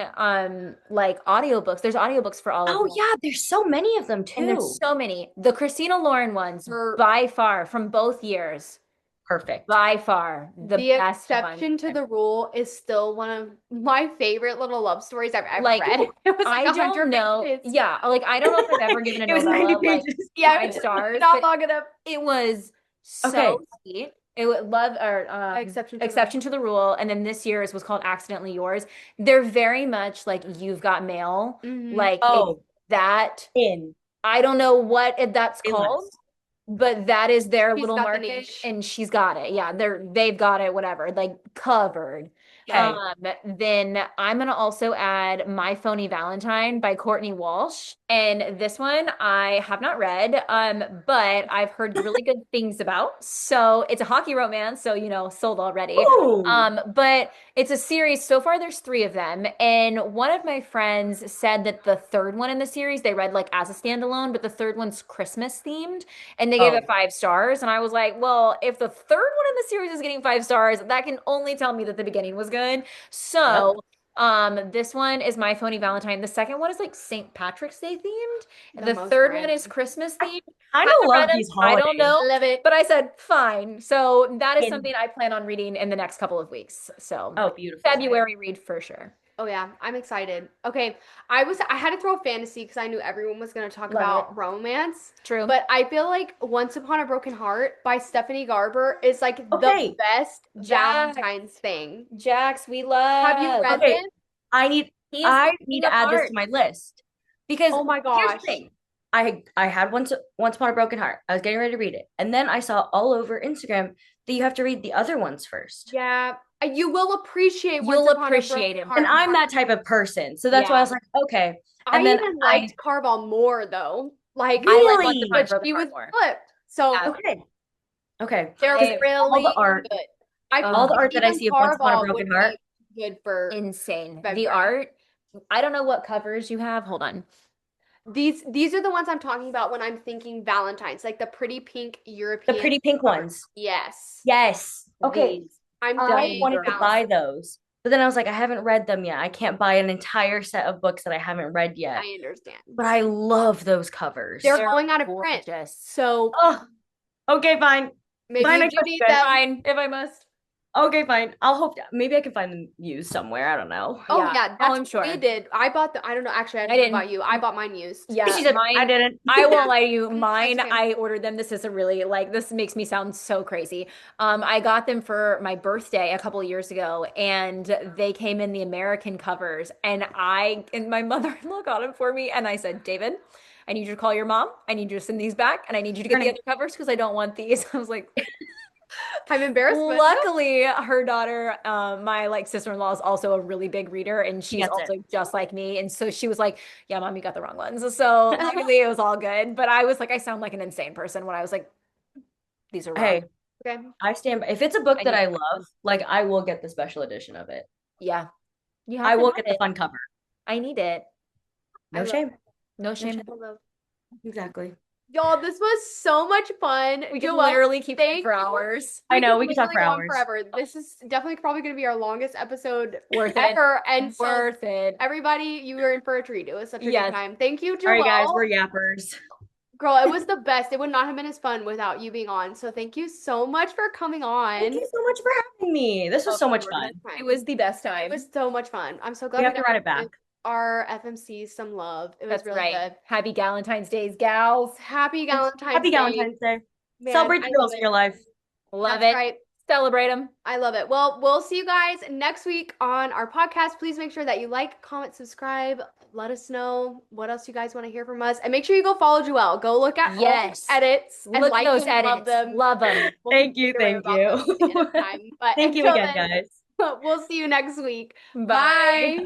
like audiobooks. There's audiobooks for all of Oh them. yeah, there's so many of them And too. there's so many. The Christina Lauren ones, Her- by far, from both years, Perfect. by far the The best exception one. to the rule is still one of my favorite little love stories I've ever Like, read. It was I like don't 100 know. pages. Yeah, like I don't know if I've ever given a It was 90 novella like pages. Yeah, 5 stars, not but long enough. it was so Okay. sweet. It would love or exception to the rule, and then this year's was called Accidentally Yours. They're very much like You've Got Mail, like it's Oh, that. in I don't know what that's called, list. but that is their She's little got the market, niche. and she's got it. Yeah, they've got it, whatever, like covered. Okay. Then I'm gonna also add My Phony Valentine by Courtney Walsh. And this one I have not read, but I've heard really good things about. So it's a hockey romance, so sold already. Ooh. But it's a series. So far, there's three of them. And one of my friends said that the third one in the series they read like as a standalone, but the third one's Christmas themed and they gave it Oh, 5 stars. And I was like, well, if the third one in the series is getting 5 stars, that can only tell me that the beginning was good. yep. So, this one is My Phony Valentine. The second one is like St. Patrick's Day themed. The The most third one random. is Christmas themed. I Haven't don't read love them. these I holidays. don't know, Love it. but I said fine. So that is In- something I plan on reading in the next couple of weeks. So Oh, beautiful. February read for sure. Oh yeah, I'm excited. Okay, I had to throw fantasy because I knew everyone was gonna talk Love about it. romance. True. But I feel like Once Upon a Broken Heart by Stephanie Garber is like Okay. the best Jack. Valentine's thing. Jax, we love. Have you read Okay. it? I need He is I the need king to of add this hearts. to my list because Oh my here's gosh. the thing. I had once upon a broken heart. I was getting ready to read it, and then I saw all over Instagram that you have to read the other ones first. Yeah, you will appreciate You'll Once Upon a appreciate Broken him. Heart. And I'm that type of person, so that's why I was like, okay. I And then even liked Carval more though. Like, I like Once Really? Upon a but Broken she was Heart more. flipped. So Yeah. okay. they're I- really all the art, good. I all feel the like art that I even see of Once Upon a Carval Broken would Heart. be good for Insane. The February. art. I don't know what covers you have. Hold on. These are the ones I'm talking about when I'm thinking Valentine's, like the pretty pink The European. pretty pink ones. Yes. Yes. Okay. These. I'm I dying wanted for to buy Valentine's. those, but then I was like, I haven't read them yet. I can't buy an entire set of books that I haven't read yet. I understand. But I love those covers. They're They're going out of print. gorgeous. So Oh, okay, fine. maybe Fine, you I do trust need you guys. them. Fine, if I must. Okay, fine. I'll hope maybe I can find them used somewhere. I don't know. Oh Yeah. yeah, Oh, that's I'm what sure. we did. I bought I don't know, actually I I don't know didn't. about you. I bought mine used. Yeah, She said, mine. I didn't. I won't lie to you. Mine, okay. I ordered them. This is a really like this makes me sound so crazy. I got them for my birthday a couple of years ago, and they came in the American covers, and my mother-in-law got them for me, and I said, David, I need you to call your mom. I need you to send these back, and I need you to get the other covers because I don't want these. I was like, I'm embarrassed. But luckily, her daughter, my like sister-in-law is also a really big reader, and she's gets it. also just like me. And so she was like, "Yeah, mom, you got the wrong ones." So luckily, it was all good. But I was like, I sound like an insane person when I was like, "These are wrong." Hey, okay. I stand by. If it's a book I that need I that love, one. like I will get the special edition of it. Yeah, you have I to will have get the it. fun cover. I need it. I No love shame. No shame. shame. Exactly. Y'all, this was so much fun. We could Joelle, literally keep going thank for you. hours. I know we could talk literally for go on hours. forever. This is definitely probably going to be our longest episode Worth it. ever. And so Worth it. everybody, you were in for a treat. It was such a Yes. good time. Thank you, Joelle. All right, guys, we're yappers. Girl, it was the best. It would not have been as fun without you being on. So thank you so much for coming on. Thank you so much for having me. This was Of so much course. fun. It was the best It time. was so much fun. I'm so glad We have to got run it back. give our FMCs some love. It was That's really right. good. Happy Galentine's Days, gals. Happy Galentine's Happy Day. Galentine's Day. Man, Celebrate I the love girls in it. your life. Love That's it. right. Celebrate them. I love it. Well, we'll see you guys next week on our podcast. Please make sure that you like, comment, subscribe. Let us know what else you guys want to hear from us. And make sure you go follow Joelle. Go look at all Yes. the edits and Look like at those them, love edits. them. Love them. We'll Thank you. figure Thank out about those at the end you. of time. But Thank you until again, then, guys. we'll see you next week. Bye. Bye.